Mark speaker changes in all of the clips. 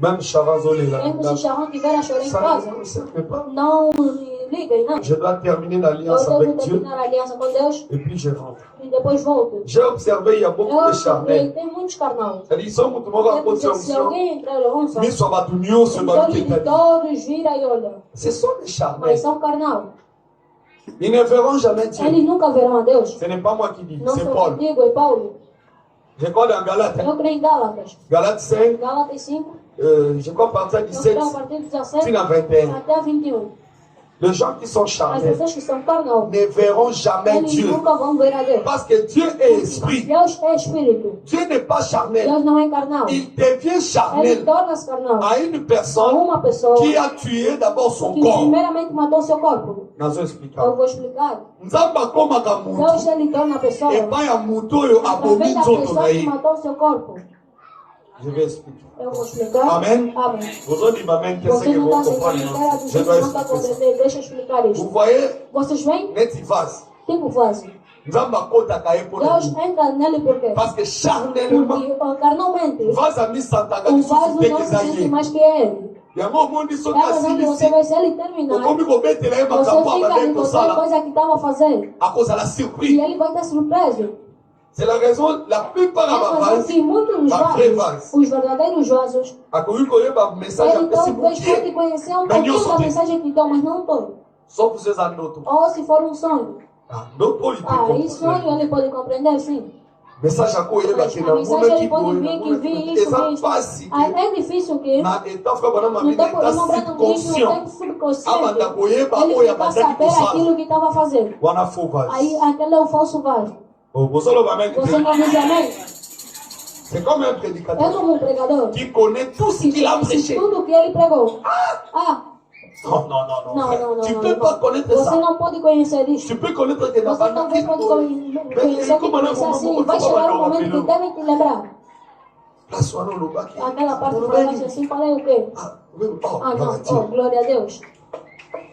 Speaker 1: Même Charazolé là.
Speaker 2: Mesmo se Sharon tiver a chorar em
Speaker 1: Ça
Speaker 2: casa,
Speaker 1: ne me servait pas.
Speaker 2: não liguem, não.
Speaker 1: Je dois terminer l'alliance
Speaker 2: Eu devo
Speaker 1: avec Dieu
Speaker 2: terminar a aliança com Deus
Speaker 1: et puis je rentre.
Speaker 2: e depois volto.
Speaker 1: J'ai observé, il y a beaucoup
Speaker 2: Eu
Speaker 1: de
Speaker 2: observei,
Speaker 1: charnels.
Speaker 2: tem muitos carnais.
Speaker 1: C'est-à-dire, ils sont beaucoup de
Speaker 2: Quer dizer, se alguém entrar na onça,
Speaker 1: mais soit batunio, ce
Speaker 2: então
Speaker 1: bateau
Speaker 2: de todos vira e olha.
Speaker 1: ce sont des
Speaker 2: Mas
Speaker 1: charnels.
Speaker 2: são carnal.
Speaker 1: Ils ne verront jamais Dieu.
Speaker 2: Eles nunca verão a Deus.
Speaker 1: Ce n'est pas moi qui dis,
Speaker 2: Não
Speaker 1: c'est
Speaker 2: sou
Speaker 1: Paul.
Speaker 2: contigo, é Paulo.
Speaker 1: Je crois dans Galates.
Speaker 2: Eu creio em Gálatas.
Speaker 1: Galates 5,
Speaker 2: Gálatas 5,
Speaker 1: je crois partir à
Speaker 2: eu
Speaker 1: 17,
Speaker 2: creio a partir do 17
Speaker 1: fin à 21.
Speaker 2: até 21.
Speaker 1: Les gens qui sont
Speaker 2: As
Speaker 1: charnels
Speaker 2: pessoas que são carnal,
Speaker 1: ne verront jamais
Speaker 2: eles
Speaker 1: Dieu.
Speaker 2: nunca vão ver a Deus.
Speaker 1: Parce que Dieu est esprit.
Speaker 2: Deus é espírito.
Speaker 1: Dieu n'est pas charnel.
Speaker 2: Deus não é carnal.
Speaker 1: Il devient
Speaker 2: Ele
Speaker 1: charnel
Speaker 2: torna-se carnal
Speaker 1: à une
Speaker 2: a
Speaker 1: personne
Speaker 2: uma pessoa
Speaker 1: qui a tué d'abord son
Speaker 2: que
Speaker 1: corps.
Speaker 2: primeiramente matou seu corpo.
Speaker 1: Nós vamos
Speaker 2: Eu
Speaker 1: explicar.
Speaker 2: vou explicar.
Speaker 1: Nzamba akomaka
Speaker 2: Deus
Speaker 1: mutu
Speaker 2: ele torna a pessoa
Speaker 1: epai ya mutu oyo abomi
Speaker 2: através da
Speaker 1: nzoto
Speaker 2: pessoa
Speaker 1: na
Speaker 2: que
Speaker 1: ye.
Speaker 2: matou seu corpo.
Speaker 1: Je vais expliquer.
Speaker 2: Eu vou explicar.
Speaker 1: Amen.
Speaker 2: Amém.
Speaker 1: Bozondima même qu'est-ce
Speaker 2: Você
Speaker 1: que
Speaker 2: não
Speaker 1: vous
Speaker 2: está
Speaker 1: comprenez.
Speaker 2: entendendo a
Speaker 1: Je
Speaker 2: dizer,
Speaker 1: dois
Speaker 2: não está
Speaker 1: expliquer ça.
Speaker 2: compreendendo. Deixa eu explicar
Speaker 1: Vous
Speaker 2: isto.
Speaker 1: voyez,
Speaker 2: Vocês veem?
Speaker 1: neti vase.
Speaker 2: Tipo vaso.
Speaker 1: Nzamba akotaka ye mpona
Speaker 2: Deus
Speaker 1: nini?
Speaker 2: entra nele por quê?
Speaker 1: Parce que charnellement,
Speaker 2: Porque carnalmente,
Speaker 1: vase amisantaka
Speaker 2: o
Speaker 1: lisusu
Speaker 2: vaso
Speaker 1: te
Speaker 2: não
Speaker 1: keza
Speaker 2: sente
Speaker 1: ye.
Speaker 2: mais que ele.
Speaker 1: Yango omondi soki
Speaker 2: É a razão que você
Speaker 1: asilisi
Speaker 2: vai, se ele terminar,
Speaker 1: okomi kobetela ye
Speaker 2: você
Speaker 1: makambo
Speaker 2: fica
Speaker 1: abandaki
Speaker 2: de qualquer
Speaker 1: kosala
Speaker 2: coisa que estava fazendo.
Speaker 1: akozala
Speaker 2: E
Speaker 1: surpris.
Speaker 2: ele vai estar surpreso.
Speaker 1: C'est la raison, la plupart
Speaker 2: É a
Speaker 1: ya
Speaker 2: razão
Speaker 1: bavase
Speaker 2: que muitos
Speaker 1: Ba vrai
Speaker 2: vasos,
Speaker 1: vase.
Speaker 2: os verdadeiros vasos,
Speaker 1: akoki koyeba message
Speaker 2: ele
Speaker 1: apesi
Speaker 2: talvez pode
Speaker 1: mokie
Speaker 2: conhecer um
Speaker 1: Mas
Speaker 2: pouquinho
Speaker 1: nyonso
Speaker 2: da
Speaker 1: te.
Speaker 2: mensagem que dão, mas não todo.
Speaker 1: sauf ces anoto.
Speaker 2: Ou se for um sonho.
Speaker 1: Ndoto oyo
Speaker 2: Aí sonho ele pode compreender sim.
Speaker 1: message yako oyeba
Speaker 2: Mas
Speaker 1: ke
Speaker 2: a mensagem
Speaker 1: namonaki
Speaker 2: ele pode
Speaker 1: boye
Speaker 2: vir que vi isso,
Speaker 1: eza
Speaker 2: vi isso.
Speaker 1: mpasi
Speaker 2: Aí
Speaker 1: ke
Speaker 2: é difícil que
Speaker 1: na eta fra bana
Speaker 2: no
Speaker 1: mamina
Speaker 2: tempo,
Speaker 1: eta
Speaker 2: irmão Branham diz, no
Speaker 1: subconscient
Speaker 2: tempo subconsciente,
Speaker 1: abanda koyeba
Speaker 2: ele
Speaker 1: oyo
Speaker 2: fica a
Speaker 1: abandaki
Speaker 2: saber
Speaker 1: kosala
Speaker 2: aquilo que estava fazendo.
Speaker 1: wana faux vase.
Speaker 2: Aí aquele é o falso vaso.
Speaker 1: bozoloba menge
Speaker 2: Você
Speaker 1: te.
Speaker 2: não diz amém?
Speaker 1: C'est comme un
Speaker 2: É
Speaker 1: prédicateur
Speaker 2: como um pregador
Speaker 1: qui connaît tout ce
Speaker 2: que
Speaker 1: qu'il a
Speaker 2: conhece
Speaker 1: prêché.
Speaker 2: tudo que ele pregou. Ah,
Speaker 1: Non, non, non, non,
Speaker 2: não,
Speaker 1: frère.
Speaker 2: não, não.
Speaker 1: Tu
Speaker 2: não,
Speaker 1: peux pas
Speaker 2: não.
Speaker 1: connaître
Speaker 2: Você
Speaker 1: ça.
Speaker 2: não pode conhecer isso.
Speaker 1: Tu peux connaître que dans
Speaker 2: Você
Speaker 1: Banda
Speaker 2: talvez pode conhecer que conhecer assim. Vai chegar um momento que devem te lembrar.
Speaker 1: la soirée au baki.
Speaker 2: Aquela parte que falaste assim, falei o quê?
Speaker 1: Ah, oui, oh,
Speaker 2: Ah,
Speaker 1: gloire à
Speaker 2: não.
Speaker 1: Dieu.
Speaker 2: Oh, glória a Deus.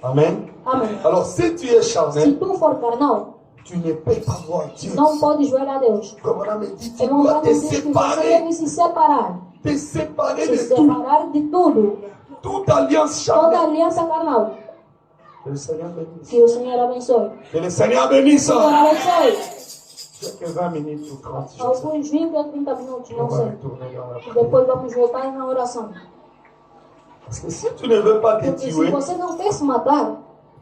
Speaker 1: Amen.
Speaker 2: Amém.
Speaker 1: Alors, si tu es
Speaker 2: Se
Speaker 1: charnel,
Speaker 2: tu for carnal,
Speaker 1: tu ne peux pas voir Dieu.
Speaker 2: não podes ver a Deus.
Speaker 1: Comme on a dit, tu
Speaker 2: Irmão
Speaker 1: dois
Speaker 2: Branham
Speaker 1: te
Speaker 2: diz que você
Speaker 1: séparer.
Speaker 2: deve se separar.
Speaker 1: Te séparer
Speaker 2: Se
Speaker 1: de tout.
Speaker 2: separar de tudo.
Speaker 1: Toute alliance
Speaker 2: Toda
Speaker 1: charnelle.
Speaker 2: aliança carnal.
Speaker 1: Que le Seigneur bénisse.
Speaker 2: Que o Senhor abençoe.
Speaker 1: Que le Seigneur bénisse.
Speaker 2: Senhor abençoe.
Speaker 1: J'ai que 20 minutes ou 30, je sais.
Speaker 2: Alguns 20 ou 30 minutos,
Speaker 1: On
Speaker 2: não
Speaker 1: va
Speaker 2: sei.
Speaker 1: retourner dans la prière.
Speaker 2: Depois vamos voltar na oração.
Speaker 1: Parce que si tu ne veux pas te
Speaker 2: Porque se
Speaker 1: tuer,
Speaker 2: você não quer se matar,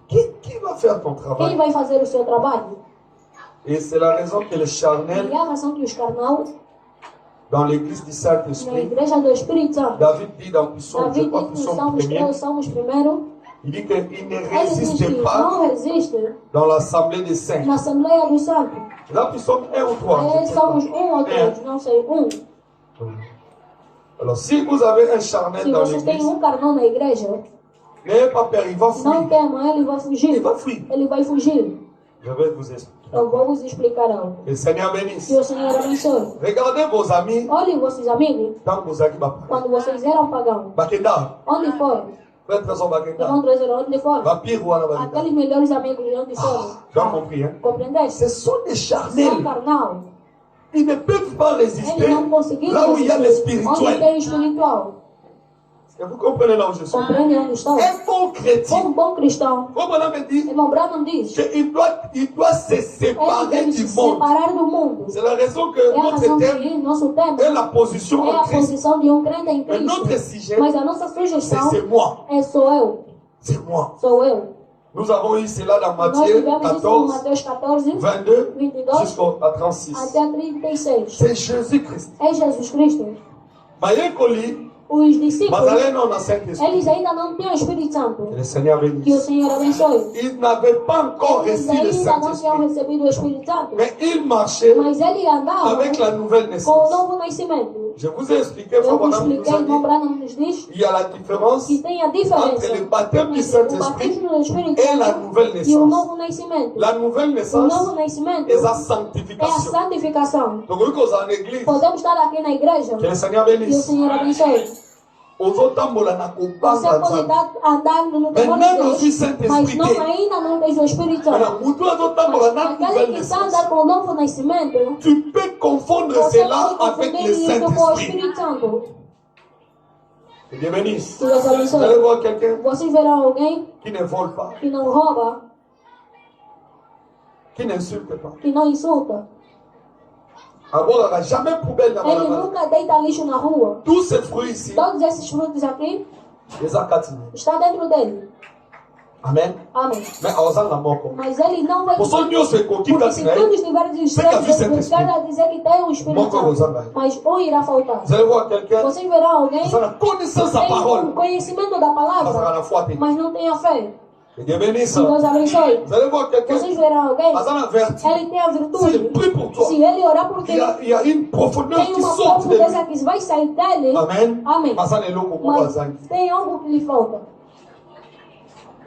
Speaker 1: qui va faire ton
Speaker 2: quem
Speaker 1: travail?
Speaker 2: vai fazer o seu trabalho?
Speaker 1: Et c'est la raison que les charnels,
Speaker 2: E a razão que os carnal,
Speaker 1: dans l'église du
Speaker 2: na
Speaker 1: Saint-Esprit,
Speaker 2: igreja do Espírito Santo,
Speaker 1: David dit dans Psaume, je
Speaker 2: David
Speaker 1: crois
Speaker 2: diz no
Speaker 1: Psaume
Speaker 2: Salmos
Speaker 1: 1er,
Speaker 2: 3, Salmos 1,
Speaker 1: il dit qu'il ne
Speaker 2: ele diz
Speaker 1: résiste
Speaker 2: que
Speaker 1: pas
Speaker 2: não resiste
Speaker 1: dans l'assemblée des saints.
Speaker 2: na Assembleia dos Santos.
Speaker 1: Là, Psaume 1 ou 3.
Speaker 2: Aí
Speaker 1: je
Speaker 2: é
Speaker 1: ne sais
Speaker 2: Salmos
Speaker 1: pas.
Speaker 2: 1 ou 3, não sei, 1.
Speaker 1: Alors, si vous avez un charnel
Speaker 2: Se
Speaker 1: dans
Speaker 2: vocês têm
Speaker 1: l'église,
Speaker 2: carnal na igreja,
Speaker 1: n'ayez pas peur, il va
Speaker 2: não
Speaker 1: fuir.
Speaker 2: tema, ele vai
Speaker 1: Il
Speaker 2: fugir.
Speaker 1: va fuir.
Speaker 2: Ele vai fugir.
Speaker 1: Je vais vous expliquer.
Speaker 2: Eu vou vos explicar algo.
Speaker 1: Que le Seigneur bénisse.
Speaker 2: Que o Senhor abençoe.
Speaker 1: Regardez vos amis
Speaker 2: Olhem vossos amigos,
Speaker 1: dans vos amis.
Speaker 2: quando vocês eram pagãos,
Speaker 1: Bakenda.
Speaker 2: onde foram?
Speaker 1: Frère Trésor
Speaker 2: Irmão
Speaker 1: Bakenda.
Speaker 2: trazer onde foram?
Speaker 1: Bapir ou Anabakenda.
Speaker 2: Aqueles melhores amigos de onde foram?
Speaker 1: Tu as compris, hein?
Speaker 2: Compreendeste?
Speaker 1: Ce sont des
Speaker 2: São
Speaker 1: charnels.
Speaker 2: carnal.
Speaker 1: Ils ne peuvent pas résister
Speaker 2: Eles não conseguiram
Speaker 1: là où il y a le
Speaker 2: resistir. Onde
Speaker 1: spirituel.
Speaker 2: tem espiritual?
Speaker 1: Est-ce que vous comprenez là où je suis?
Speaker 2: Compreende onde estão?
Speaker 1: Un bon chrétien,
Speaker 2: Um bom cristão.
Speaker 1: comme on avait dit,
Speaker 2: Irmão Branham diz,
Speaker 1: qu'il doit se
Speaker 2: ele
Speaker 1: séparer
Speaker 2: deve
Speaker 1: du
Speaker 2: se
Speaker 1: monde.
Speaker 2: separar do mundo.
Speaker 1: C'est la raison que
Speaker 2: É a
Speaker 1: notre
Speaker 2: razão
Speaker 1: thème
Speaker 2: que nosso tema
Speaker 1: est la position
Speaker 2: é
Speaker 1: en
Speaker 2: a
Speaker 1: Christ.
Speaker 2: posição de crente em
Speaker 1: Mais notre
Speaker 2: Cristo.
Speaker 1: sujet,
Speaker 2: Mas a nossa sugestão
Speaker 1: c'est moi.
Speaker 2: é sou eu.
Speaker 1: C'est moi.
Speaker 2: Sou eu.
Speaker 1: Nous avons eu cela dans
Speaker 2: Nós
Speaker 1: Matthieu
Speaker 2: tivemos isso em
Speaker 1: 14,
Speaker 2: Mateus 14,
Speaker 1: 22
Speaker 2: 22
Speaker 1: jusqu'à 36.
Speaker 2: até 36.
Speaker 1: C'est Jésus-Christ.
Speaker 2: É Jesus Cristo.
Speaker 1: Mayekoli,
Speaker 2: Os discípulos,
Speaker 1: Mazalé non dans Saint-Esprit.
Speaker 2: eles ainda não tinham o Espírito Santo.
Speaker 1: Que le Seigneur
Speaker 2: Que o
Speaker 1: bénisse.
Speaker 2: Senhor abençoe.
Speaker 1: Ils n'avaient pas encore
Speaker 2: Eles
Speaker 1: reçu le
Speaker 2: ainda não tinham
Speaker 1: Saint-Esprit.
Speaker 2: recebido o Espírito Santo.
Speaker 1: Mais ils marchaient
Speaker 2: Mas ele andava
Speaker 1: avec la nouvelle
Speaker 2: com o
Speaker 1: naissance.
Speaker 2: novo nascimento.
Speaker 1: Je vous ai expliqué,
Speaker 2: Eu
Speaker 1: Frère
Speaker 2: vos
Speaker 1: Branham nous
Speaker 2: expliquei,
Speaker 1: a
Speaker 2: irmão
Speaker 1: dit,
Speaker 2: Branham nos diz
Speaker 1: il y a la différence
Speaker 2: que tem a
Speaker 1: entre
Speaker 2: diferença
Speaker 1: le baptême du
Speaker 2: entre o
Speaker 1: Saint-Esprit
Speaker 2: batismo do Espírito
Speaker 1: et la
Speaker 2: Santo
Speaker 1: nouvelle
Speaker 2: e o
Speaker 1: naissance.
Speaker 2: novo nascimento.
Speaker 1: La nouvelle
Speaker 2: O
Speaker 1: naissance
Speaker 2: novo nascimento
Speaker 1: est la
Speaker 2: é a
Speaker 1: sanctification.
Speaker 2: santificação.
Speaker 1: Donc, nous sommes en église.
Speaker 2: Podemos estar aqui na igreja
Speaker 1: Que le Seigneur
Speaker 2: e o
Speaker 1: bénisse.
Speaker 2: Senhor abençoe.
Speaker 1: Ozotambola na
Speaker 2: Você
Speaker 1: kopanga
Speaker 2: pode
Speaker 1: nzambe.
Speaker 2: estar andando no
Speaker 1: Mais
Speaker 2: temor
Speaker 1: même
Speaker 2: de
Speaker 1: aussi
Speaker 2: Deus,
Speaker 1: Saint-Esprit
Speaker 2: mas não,
Speaker 1: te.
Speaker 2: ainda não tens o Espírito Santo.
Speaker 1: Alors, mutu azotambola na
Speaker 2: Aquele
Speaker 1: nouvelle
Speaker 2: que está
Speaker 1: naissance.
Speaker 2: andando com o novo nascimento,
Speaker 1: Tu peux confondre
Speaker 2: você
Speaker 1: cela
Speaker 2: pode
Speaker 1: avec
Speaker 2: confundir
Speaker 1: le
Speaker 2: isso com o
Speaker 1: Saint-Esprit.
Speaker 2: Espírito Santo.
Speaker 1: Que Dieu bénisse.
Speaker 2: Que Deus
Speaker 1: Vous allez
Speaker 2: abençoe.
Speaker 1: voir quelqu'un
Speaker 2: Vocês verão alguém
Speaker 1: qui ne vole pas,
Speaker 2: que não rouba,
Speaker 1: qui n'insulte pas.
Speaker 2: que não insulta.
Speaker 1: Agora, il n'y a jamais poubelle dans
Speaker 2: Ele
Speaker 1: la main.
Speaker 2: nunca deita lixo na rua.
Speaker 1: Tous ces fruits ici,
Speaker 2: Todos esses frutos aqui
Speaker 1: les acatines.
Speaker 2: estão dentro dele.
Speaker 1: Amen.
Speaker 2: Amém.
Speaker 1: Mais en faisant la mort.
Speaker 2: Mas ele não vai.
Speaker 1: Pour son Dieu, c'est qu'on quitte
Speaker 2: Porque se
Speaker 1: la
Speaker 2: todos estiverem
Speaker 1: Você que
Speaker 2: distantes,
Speaker 1: avisa
Speaker 2: ele
Speaker 1: Espírito.
Speaker 2: quer dizer que tem um Espírito
Speaker 1: Mão com
Speaker 2: Santo.
Speaker 1: os
Speaker 2: Mas um irá faltar.
Speaker 1: Vous allez voir quelqu'un
Speaker 2: Vocês verão alguém
Speaker 1: qui a la connaissance de la
Speaker 2: tem um
Speaker 1: parole.
Speaker 2: conhecimento da
Speaker 1: Parce
Speaker 2: palavra,
Speaker 1: qu'à la foi, t'es.
Speaker 2: mas não tem a fé.
Speaker 1: Que Dieu bénisse.
Speaker 2: Que Deus abençoe.
Speaker 1: Vous allez voir quelqu'un
Speaker 2: Vocês verão alguém,
Speaker 1: qui a la vertu.
Speaker 2: ele tem a
Speaker 1: S'il
Speaker 2: virtude.
Speaker 1: prie pour toi,
Speaker 2: Se ele orar por ti,
Speaker 1: il y a une profondeur
Speaker 2: tem
Speaker 1: qui
Speaker 2: uma
Speaker 1: sort de lui.
Speaker 2: profundeza que vai sair dele.
Speaker 1: Amen.
Speaker 2: Amém.
Speaker 1: Mas ça n'est l'eau pour
Speaker 2: Mas
Speaker 1: moi.
Speaker 2: tem algo que lhe falta.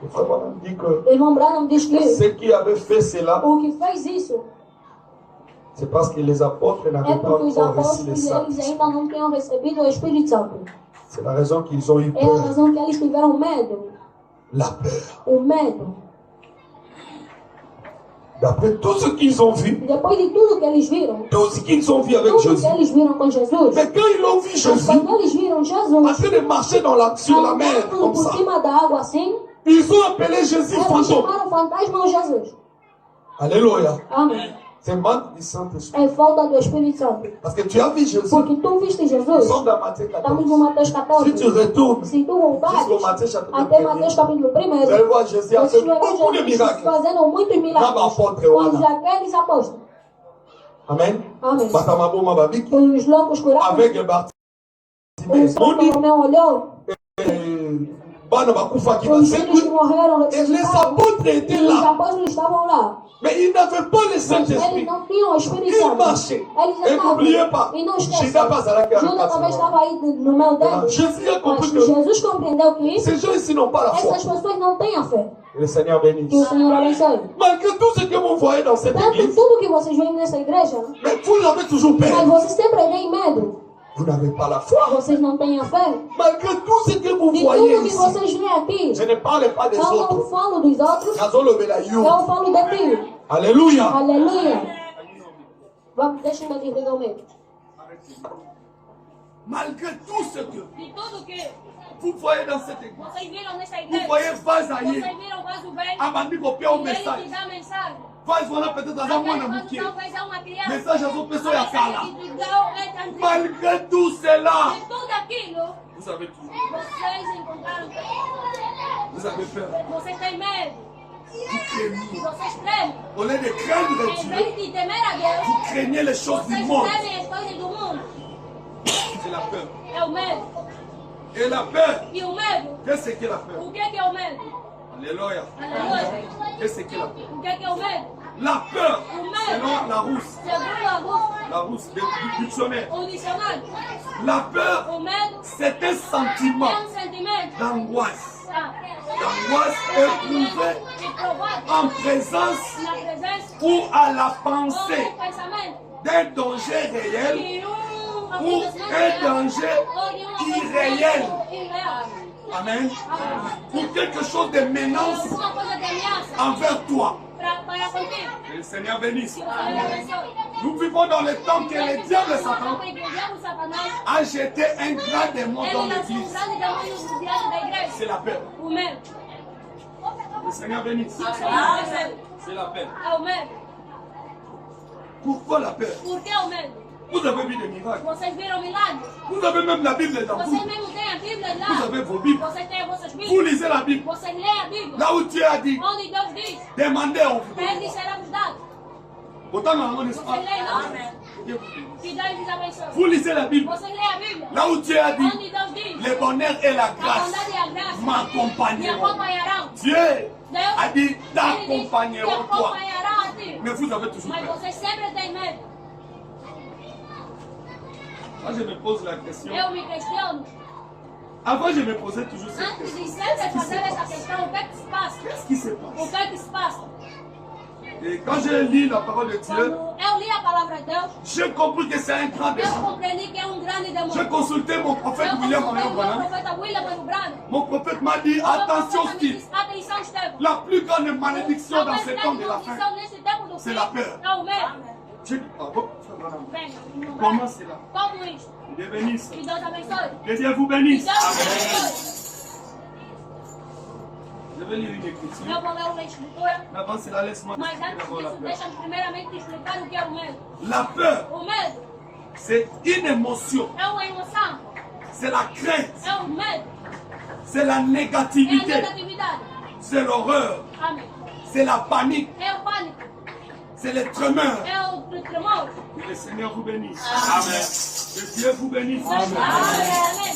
Speaker 1: Le frère Branham dit que
Speaker 2: Irmão Branham diz que
Speaker 1: ceux qui avaient fait cela,
Speaker 2: o que fez isso
Speaker 1: c'est parce que les apôtres
Speaker 2: é
Speaker 1: n'avaient pas
Speaker 2: porque os
Speaker 1: encore reçu le
Speaker 2: apóstolos
Speaker 1: Saint.
Speaker 2: eles ainda não tinham recebido o Espírito Santo.
Speaker 1: C'est la raison qu'ils ont eu
Speaker 2: É a
Speaker 1: peur.
Speaker 2: razão que eles tiveram medo.
Speaker 1: La peur.
Speaker 2: O medo.
Speaker 1: D'après tout ce qu'ils ont vu,
Speaker 2: E depois de tudo que eles viram,
Speaker 1: tout ce qu'ils ont vu avec
Speaker 2: tudo
Speaker 1: Jésus.
Speaker 2: que eles viram com Jesus,
Speaker 1: Mais quand ils l'ont vu
Speaker 2: mas
Speaker 1: Jésus,
Speaker 2: quando eles viram
Speaker 1: en
Speaker 2: Jesus
Speaker 1: train de marcher sur la mer,
Speaker 2: andando
Speaker 1: comme
Speaker 2: por
Speaker 1: ça,
Speaker 2: cima da água assim,
Speaker 1: ils ont appelé Jésus
Speaker 2: eles
Speaker 1: fantôme.
Speaker 2: chamaram o fantasma de Jesus.
Speaker 1: Alléluia.
Speaker 2: Amém.
Speaker 1: C'est manque du Saint-Esprit.
Speaker 2: É falta do Espírito Santo.
Speaker 1: Parce que tu as vu Jésus.
Speaker 2: Porque tu viste
Speaker 1: Nous
Speaker 2: Jesus.
Speaker 1: sommes dans Matthieu
Speaker 2: Estamos
Speaker 1: 14.
Speaker 2: no Mateus 14.
Speaker 1: Si tu retournes
Speaker 2: Se tu voltares
Speaker 1: jusqu'au Matthieu chapitre
Speaker 2: até
Speaker 1: 1,
Speaker 2: Mateus capítulo
Speaker 1: vous
Speaker 2: 1,
Speaker 1: allez voir Jésus a fait
Speaker 2: vocês verão
Speaker 1: beaucoup de
Speaker 2: Jesus
Speaker 1: miracles.
Speaker 2: fazendo muitos milagres
Speaker 1: Não apóstolo,
Speaker 2: com
Speaker 1: olha.
Speaker 2: aqueles apóstolos.
Speaker 1: Amen.
Speaker 2: Amém.
Speaker 1: Batamabo Mababiki.
Speaker 2: Os loucos curados.
Speaker 1: Avec
Speaker 2: O
Speaker 1: Bartimée.
Speaker 2: Bartimeu olhou.
Speaker 1: Bana Bakufa qui va
Speaker 2: Os filhos que morreram
Speaker 1: Et les
Speaker 2: ressuscitaram.
Speaker 1: apôtres
Speaker 2: E
Speaker 1: étaient
Speaker 2: os
Speaker 1: là.
Speaker 2: apóstolos estavam lá.
Speaker 1: Mais ils n'avaient pas le
Speaker 2: Eles
Speaker 1: Saint-Esprit.
Speaker 2: não tinham o Espírito
Speaker 1: Ils
Speaker 2: Santo.
Speaker 1: marchaient.
Speaker 2: Eles
Speaker 1: Et n'oubliez
Speaker 2: andavam.
Speaker 1: pas,
Speaker 2: E não
Speaker 1: Judas
Speaker 2: esqueçam.
Speaker 1: passera qui a
Speaker 2: Judas também estava aí no meio deles.
Speaker 1: Jésus a
Speaker 2: Mas
Speaker 1: compris que
Speaker 2: Jesus compreendeu que
Speaker 1: ces gens ici n'ont pas la foi.
Speaker 2: essas pessoas não têm a fé.
Speaker 1: Et le Seigneur
Speaker 2: Que o
Speaker 1: bénisse.
Speaker 2: Senhor abençoe.
Speaker 1: Malgré tout ce que vous voyez dans cette
Speaker 2: Tanto
Speaker 1: église,
Speaker 2: tudo que vocês veem nessa igreja,
Speaker 1: mais vous avez toujours
Speaker 2: mas
Speaker 1: peur.
Speaker 2: vocês sempre têm medo.
Speaker 1: Vous n'avez pas la foi.
Speaker 2: Vocês não têm a fé.
Speaker 1: Malgré tout ce que vous
Speaker 2: De
Speaker 1: voyez
Speaker 2: tudo que
Speaker 1: ici,
Speaker 2: vocês veem aqui,
Speaker 1: je ne parle pas des
Speaker 2: eu não
Speaker 1: autres.
Speaker 2: falo dos outros,
Speaker 1: Nazolobelayu.
Speaker 2: eu falo de ti.
Speaker 1: Alléluia.
Speaker 2: Aleluia. Vamos, deixa eu entender comigo.
Speaker 1: Malgré tout ce que
Speaker 3: De tudo que
Speaker 1: vous voyez dans cette église,
Speaker 3: vocês viram nesta
Speaker 1: vous
Speaker 3: igreja,
Speaker 1: voyez Vazaïe,
Speaker 3: vocês viram vaso bem,
Speaker 1: Abandi copier un
Speaker 3: e ele te
Speaker 1: message.
Speaker 3: dá mensagem.
Speaker 1: Vaz wana peut-être dans un mois
Speaker 3: Aquele
Speaker 1: na
Speaker 3: vaso
Speaker 1: muquet.
Speaker 3: talvez é uma criança.
Speaker 1: Message à son pessoa ya kala.
Speaker 3: Que te dão é tanto.
Speaker 1: Malgré tout cela,
Speaker 3: De tudo aquilo,
Speaker 1: vous avez toujours.
Speaker 3: vocês encontraram.
Speaker 1: Vous avez peur.
Speaker 3: Vocês têm medo.
Speaker 1: Vous craignez.
Speaker 3: Vocês tremem.
Speaker 1: Au lieu de craindre
Speaker 3: Em
Speaker 1: Dieu,
Speaker 3: vez de temer a Deus,
Speaker 1: vous craignez les choses du
Speaker 3: vocês
Speaker 1: monde.
Speaker 3: temem as coisas do mundo.
Speaker 1: C'est la peur.
Speaker 3: É o medo.
Speaker 1: Et la peur,
Speaker 3: E o medo,
Speaker 1: qu'est-ce que la peur?
Speaker 3: o que é o medo?
Speaker 1: Alléluia.
Speaker 3: Aleluia.
Speaker 1: Qu'est-ce que la peur?
Speaker 3: O que é o medo?
Speaker 1: La peur, selon la rousse,
Speaker 3: Segundo
Speaker 1: la rousse du dictionnaire.
Speaker 3: o dicionário,
Speaker 1: La peur,
Speaker 3: o medo
Speaker 1: c'est un sentiment
Speaker 3: é sentimento.
Speaker 1: d'angoisse.
Speaker 3: Ah,
Speaker 1: L'angoisse éprouvée
Speaker 3: que provoca
Speaker 1: en présence
Speaker 3: na presença
Speaker 1: ou à la
Speaker 3: ou
Speaker 1: pensée
Speaker 3: no pensamento
Speaker 1: d'un danger réel
Speaker 3: de
Speaker 1: ou un danger irréel.
Speaker 3: irreal.
Speaker 1: Amen. Ou quelque chose de menace
Speaker 3: Alguma coisa de ameaça
Speaker 1: envers toi.
Speaker 3: para contigo.
Speaker 1: Que le Seigneur bénisse.
Speaker 3: Que o Senhor abençoe.
Speaker 1: Nous vivons dans le temps que le diable Satan
Speaker 3: Que o diabo Satanás,
Speaker 1: a jeté un grand démon dans
Speaker 3: ele lançou
Speaker 1: l'église.
Speaker 3: grande demônio diante da igreja.
Speaker 1: C'est la peur.
Speaker 3: O medo.
Speaker 1: Le Seigneur bénisse.
Speaker 3: Que o Senhor abençoe.
Speaker 1: C'est la peur.
Speaker 3: É o medo.
Speaker 1: Pourquoi la peur?
Speaker 3: Por que o medo?
Speaker 1: Vous avez vu des miracles.
Speaker 3: Vocês viram milagre?
Speaker 1: Vous avez même la Bible dans
Speaker 3: Vocês
Speaker 1: vous.
Speaker 3: mesmo têm a Bíblia
Speaker 1: Vous
Speaker 3: lá.
Speaker 1: avez vos Bibles.
Speaker 3: Vocês têm as vossas
Speaker 1: Vous
Speaker 3: Bíblias.
Speaker 1: lisez la Bible.
Speaker 3: Vocês leem a Bíblia.
Speaker 1: Là où Dieu a dit,
Speaker 3: Onde Deus diz,
Speaker 1: demandez, on vous
Speaker 3: pede e
Speaker 1: donne.
Speaker 3: será vos dado.
Speaker 1: Autant dans mon
Speaker 3: Vocês
Speaker 1: espace.
Speaker 3: leem, não? Que Deus lhes abençoe.
Speaker 1: Vous lisez la Bible.
Speaker 3: Vocês leem a Bíblia.
Speaker 1: Là où Dieu a dit,
Speaker 3: Onde Deus diz,
Speaker 1: le bonheur et la
Speaker 3: a
Speaker 1: grâce
Speaker 3: bondade e a graça me
Speaker 1: m'accompagneront.
Speaker 3: acompanharão.
Speaker 1: Dieu
Speaker 3: Deus
Speaker 1: a dit,
Speaker 3: ele diz, te
Speaker 1: t'accompagneront toi.
Speaker 3: acompanharão a ti.
Speaker 1: Mais vous avez toujours
Speaker 3: Mas
Speaker 1: peur.
Speaker 3: vocês sempre têm medo.
Speaker 1: Moi, je me pose la question.
Speaker 3: Eu me questiono.
Speaker 1: Avant, je me posais toujours cette
Speaker 3: Antes
Speaker 1: question.
Speaker 3: de sempre fazer essa questão, o que é que se passa?
Speaker 1: Qu'est-ce qui se
Speaker 3: O
Speaker 1: passe?
Speaker 3: que é que se passa?
Speaker 1: Et quand je lis la parole de Dieu,
Speaker 3: Quando eu li a palavra de Deus,
Speaker 1: j'ai compris que c'est un grand
Speaker 3: eu
Speaker 1: démon.
Speaker 3: compreendi que é grande
Speaker 1: J'ai
Speaker 3: demônio.
Speaker 1: consulté mon prophète
Speaker 3: Eu
Speaker 1: William
Speaker 3: consultei o meu
Speaker 1: Branham.
Speaker 3: profeta William Branham.
Speaker 1: Mon prophète m'a dit,
Speaker 3: O meu
Speaker 1: attention
Speaker 3: profeta me
Speaker 1: Steve,
Speaker 3: disse, atenção, Estevão.
Speaker 1: la plus grande malédiction
Speaker 3: A
Speaker 1: dans
Speaker 3: mais
Speaker 1: ce temps
Speaker 3: grande
Speaker 1: de la fin,
Speaker 3: maldição nesse tempo do
Speaker 1: c'est
Speaker 3: fim
Speaker 1: la peur.
Speaker 3: é o medo. Venha.
Speaker 1: Comment c'est là?
Speaker 3: Como isto?
Speaker 1: Dieu bénisse.
Speaker 3: Que Deus abençoe.
Speaker 1: Que Dieu vous
Speaker 3: Que
Speaker 1: bénisse.
Speaker 3: Deus abençoe.
Speaker 1: Je vais lire une écriture.
Speaker 3: Eu vou ler uma escritura.
Speaker 1: Mais avant cela, laisse-moi
Speaker 3: Mas
Speaker 1: expliquer
Speaker 3: antes
Speaker 1: d'abord la
Speaker 3: disso,
Speaker 1: peur.
Speaker 3: deixa-me primeiramente explicar o que é o medo.
Speaker 1: La peur,
Speaker 3: O medo
Speaker 1: c'est une émotion.
Speaker 3: é uma emoção.
Speaker 1: C'est la crainte.
Speaker 3: É o medo.
Speaker 1: C'est la
Speaker 3: É a
Speaker 1: négativité.
Speaker 3: negatividade.
Speaker 1: C'est l'horreur.
Speaker 3: Amém.
Speaker 1: C'est la panique.
Speaker 3: É o pânico.
Speaker 1: C'est les tremeurs.
Speaker 3: É o tremor.
Speaker 1: Que le Seigneur vous bénisse. Amen. Que Dieu vous bénisse.
Speaker 3: Amém.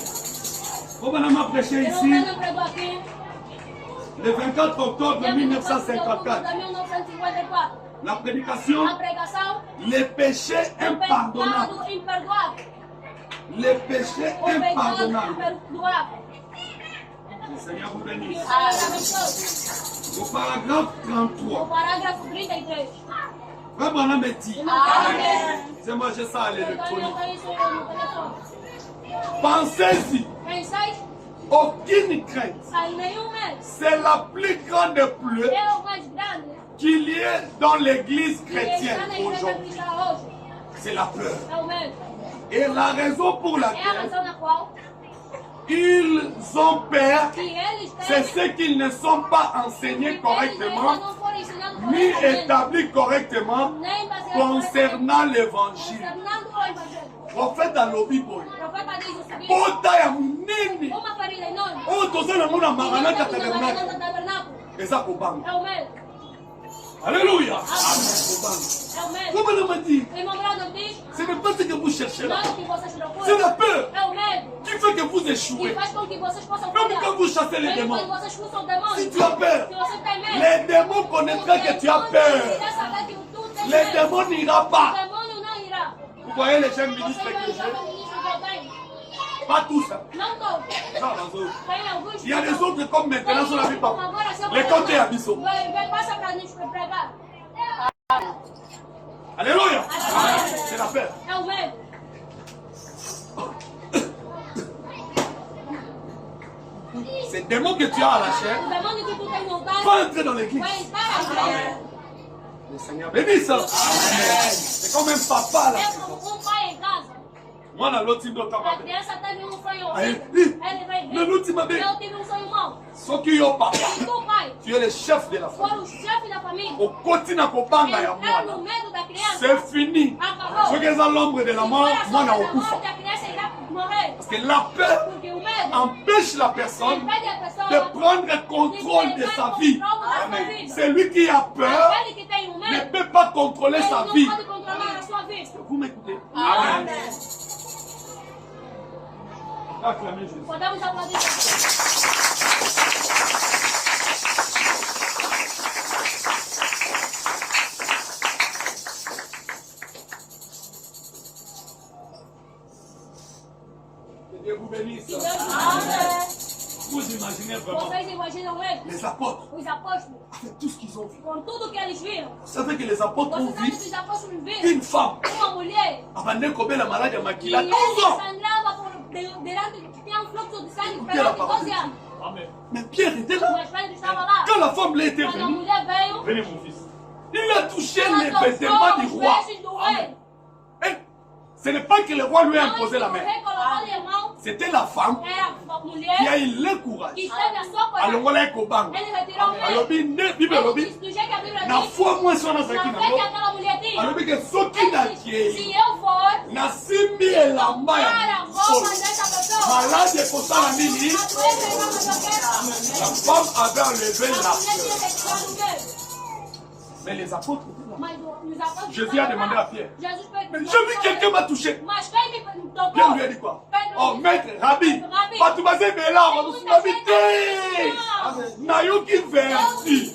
Speaker 1: Comment on m'a prêché
Speaker 3: Eu não
Speaker 1: ici
Speaker 3: tenho prego aqui.
Speaker 1: le 24 octobre
Speaker 3: Dia 24 de
Speaker 1: 1954.
Speaker 3: 1954.
Speaker 1: La prédication,
Speaker 3: A pregação.
Speaker 1: les péchés
Speaker 3: O
Speaker 1: impardonnables.
Speaker 3: pecado imperdoável.
Speaker 1: Les péchés
Speaker 3: O pecado
Speaker 1: impardonnables.
Speaker 3: imperdoável.
Speaker 1: Que le Seigneur vous
Speaker 3: Que o
Speaker 1: bénisse.
Speaker 3: Senhor abençoe.
Speaker 1: Au paragraphe
Speaker 3: O
Speaker 1: 33,
Speaker 3: parágrafo 33.
Speaker 1: Frère Branham me dit,
Speaker 3: Amém.
Speaker 1: c'est moi j'ai ça à
Speaker 3: Eu tenho
Speaker 1: l'électronique.
Speaker 3: isso no telefone.
Speaker 1: Pensez-y,
Speaker 3: Pensei,
Speaker 1: aucune crainte.
Speaker 3: sem nenhum medo.
Speaker 1: C'est la plus grande pluie
Speaker 3: É o mais grande
Speaker 1: qu'il y ait dans l'église
Speaker 3: que está
Speaker 1: chrétienne
Speaker 3: na igreja
Speaker 1: aujourd'hui.
Speaker 3: cristã hoje.
Speaker 1: C'est la peur.
Speaker 3: É o medo.
Speaker 1: Et la raison pour
Speaker 3: É a
Speaker 1: laquelle
Speaker 3: razão na qual
Speaker 1: ils ont peur,
Speaker 3: que eles
Speaker 1: c'est
Speaker 3: têm.
Speaker 1: ce qu'ils ne sont pas enseignés
Speaker 3: Eles ainda
Speaker 1: correctement,
Speaker 3: não foram ensinados
Speaker 1: ni
Speaker 3: corretamente.
Speaker 1: établis correctement
Speaker 3: Nem baseados
Speaker 1: concernant l'évangile.
Speaker 3: concernando o evangelho.
Speaker 1: Prophète alobi boy.
Speaker 3: O profeta diz o seguinte:
Speaker 1: Bota ya munene.
Speaker 3: uma ferida enorme.
Speaker 1: Oh, tozala mona maranatha
Speaker 3: E
Speaker 1: tabernacle.
Speaker 3: no tabernáculo.
Speaker 1: Eza kobanga.
Speaker 3: É o medo.
Speaker 1: Alléluia.
Speaker 3: Amen.
Speaker 1: Kobanga.
Speaker 3: É o medo.
Speaker 1: Comment on m'a dit?
Speaker 3: O irmão Brandon diz:
Speaker 1: Ce n'est pas ce que vous cherchez là.
Speaker 3: não o que vocês
Speaker 1: C'est
Speaker 3: procuram.
Speaker 1: la peur
Speaker 3: É o medo.
Speaker 1: qui fait que vous
Speaker 3: Que
Speaker 1: échouez.
Speaker 3: faz com que vocês possam
Speaker 1: Même quand
Speaker 3: falhar.
Speaker 1: vous chassez les
Speaker 3: Mesmo
Speaker 1: démons,
Speaker 3: quando vocês expulsam o demônio.
Speaker 1: si tu as peur,
Speaker 3: Se você tem medo.
Speaker 1: les démons connaîtront que tu as peur. Les démons n'iront
Speaker 3: O
Speaker 1: pas.
Speaker 3: demônio não irá.
Speaker 1: Vous voyez les jeunes
Speaker 3: Você
Speaker 1: ministres
Speaker 3: vai
Speaker 1: que
Speaker 3: usar o
Speaker 1: j'ai?
Speaker 3: ministro que eu tenho.
Speaker 1: Pas tous. Hein.
Speaker 3: Não todos.
Speaker 1: Ça, dans eux.
Speaker 3: Tem alguns.
Speaker 1: Il y a des autres comme maintenant sur la vie pas.
Speaker 3: Agora, se eu
Speaker 1: Les comptes à Bissot.
Speaker 3: Vai, passa para nos pregar.
Speaker 1: Alléluia. C'est la peur.
Speaker 3: É o medo.
Speaker 1: Ces démons que tu as à la chair,
Speaker 3: O demônio que tu tem vontade
Speaker 1: pas entrer dans l'église.
Speaker 3: vai entrar na igreja.
Speaker 1: Le Seigneur bénisse. C'est comme un papa là.
Speaker 3: É como pai em casa.
Speaker 1: Moi, dans l'autre type d'autant.
Speaker 3: A criança teve sonho
Speaker 1: Aí,
Speaker 3: horrível. Ele vai
Speaker 1: mais l'ultime
Speaker 3: ver.
Speaker 1: vez,
Speaker 3: Eu tive tive mau.
Speaker 1: ce qui est papa,
Speaker 3: E tu, pai,
Speaker 1: tu es le chef de la famille.
Speaker 3: for o chefe da família.
Speaker 1: Au continent, au banga ya
Speaker 3: Entrar
Speaker 1: moi.
Speaker 3: no medo da criança.
Speaker 1: C'est fini.
Speaker 3: Acabou.
Speaker 1: Ce qui est dans l'ombre de la mort, moi, n'a aucun
Speaker 3: morte, a criança irá morrer.
Speaker 1: Parce que la peur
Speaker 3: Porque o medo
Speaker 1: empêche la personne
Speaker 3: impede a pessoa
Speaker 1: de prendre contrôle de sa vie.
Speaker 3: Amen.
Speaker 1: Celui qui a peur
Speaker 3: Aquele que tem o
Speaker 1: ne
Speaker 3: medo,
Speaker 1: peut pas contrôler
Speaker 3: ele
Speaker 1: sa
Speaker 3: não
Speaker 1: vie.
Speaker 3: pode controlar a sua vida.
Speaker 1: Vous m'écoutez?
Speaker 3: Amen.
Speaker 1: Acclamez Jésus.
Speaker 3: Podemos aplaudir.
Speaker 1: Que Dieu vous bénisse.
Speaker 3: Que Deus abençoe.
Speaker 1: Vous imaginez vraiment
Speaker 3: Vocês imaginam eles,
Speaker 1: les apôtres,
Speaker 3: os apóstolos,
Speaker 1: avec tout ce qu'ils ont vu.
Speaker 3: com tudo que eles viram?
Speaker 1: Vous savez que les apôtres ont
Speaker 3: Vocês sabem
Speaker 1: vu
Speaker 3: que os apóstolos viram
Speaker 1: une femme
Speaker 3: uma mulher
Speaker 1: abandonner la maladie à
Speaker 3: que
Speaker 1: Makila
Speaker 3: ele
Speaker 1: 12 ans.
Speaker 3: sangrava durante, tinha um fluxo de sangue
Speaker 1: Écoutez la
Speaker 3: durante
Speaker 1: parole
Speaker 3: 12
Speaker 1: de
Speaker 3: anos.
Speaker 1: Dieu. Mais Pierre était là.
Speaker 3: Mas Pedro estava lá.
Speaker 1: Quand la femme là était
Speaker 3: Quando a
Speaker 1: venue,
Speaker 3: mulher veio,
Speaker 1: venez mon fils. Il a touché
Speaker 3: ela
Speaker 1: les
Speaker 3: tocou
Speaker 1: vêtements du
Speaker 3: os
Speaker 1: roi.
Speaker 3: vestes do rei.
Speaker 1: Et ce n'est pas que le roi lui a
Speaker 3: Não é
Speaker 1: imposé
Speaker 3: que
Speaker 1: la
Speaker 3: o
Speaker 1: main.
Speaker 3: rei colocou a mão,
Speaker 1: C'était la femme
Speaker 3: era a
Speaker 1: qui
Speaker 3: mulher
Speaker 1: a eu le courage.
Speaker 3: que teve a sua coragem.
Speaker 1: Alors voilà Ekobang.
Speaker 3: Ele retirou o rei.
Speaker 1: Alobi ne Bible
Speaker 3: Ele
Speaker 1: alobi.
Speaker 3: disse do jeito que a Bíblia
Speaker 1: Na
Speaker 3: diz,
Speaker 1: foi moi sur na
Speaker 3: na
Speaker 1: zaki
Speaker 3: fé
Speaker 1: na
Speaker 3: que
Speaker 1: mo.
Speaker 3: aquela mulher tinha.
Speaker 1: Alobi que soki na
Speaker 3: Ele disse,
Speaker 1: tie.
Speaker 3: se eu for
Speaker 1: Na simbi elamba
Speaker 3: para
Speaker 1: ya
Speaker 3: a roupa
Speaker 1: sol.
Speaker 3: dessa pessoa,
Speaker 1: Malade ekosala nini?
Speaker 3: a doença irá resolver.
Speaker 1: La femme avait enlevé
Speaker 3: A
Speaker 1: la
Speaker 3: mulher tinha
Speaker 1: peur.
Speaker 3: retirado o medo.
Speaker 1: Mais les apôtres étaient là.
Speaker 3: Mas os apóstolos
Speaker 1: Jésus a
Speaker 3: estavam
Speaker 1: demandé
Speaker 3: lá.
Speaker 1: à Pierre.
Speaker 3: Jesus
Speaker 1: Mais j'ai vu quelqu'un m'a touché.
Speaker 3: Mas quem me tocou?
Speaker 1: Pierre lui a dit quoi? Oh maître, Rabbi, Batubaze Bela, Nayoki verti.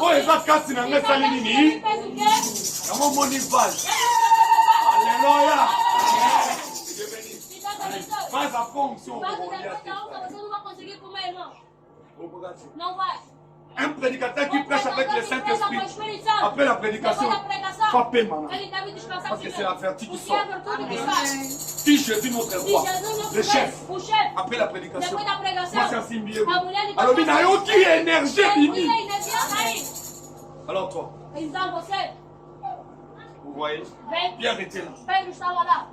Speaker 1: Oh, et ça casse dans les salines. Comment mon Ival? Alléluia. Faz a fonction.
Speaker 3: Não vai.
Speaker 1: Un prédicateur qui prêche avec le Saint-Esprit, après la prédication, frappez maintenant.
Speaker 3: Ele deve descansar.
Speaker 1: Parce que c'est la vertu qui
Speaker 3: Porque é a
Speaker 1: sort.
Speaker 3: virtude que sai.
Speaker 1: Si Jésus notre
Speaker 3: Se
Speaker 1: roi,
Speaker 3: Jesus não
Speaker 1: le chef,
Speaker 3: o chefe,
Speaker 1: après la prédication,
Speaker 3: depois da pregação,
Speaker 1: moi c'est ainsi mieux.
Speaker 3: a mulher lhe
Speaker 1: Alors, Nayoki énergie
Speaker 3: Ele
Speaker 1: Bibi.
Speaker 3: energia sair.
Speaker 1: Alors toi,
Speaker 3: Então você,
Speaker 1: Vous voyez?
Speaker 3: Vem.
Speaker 1: Pierre était là.
Speaker 3: Pedro estava lá.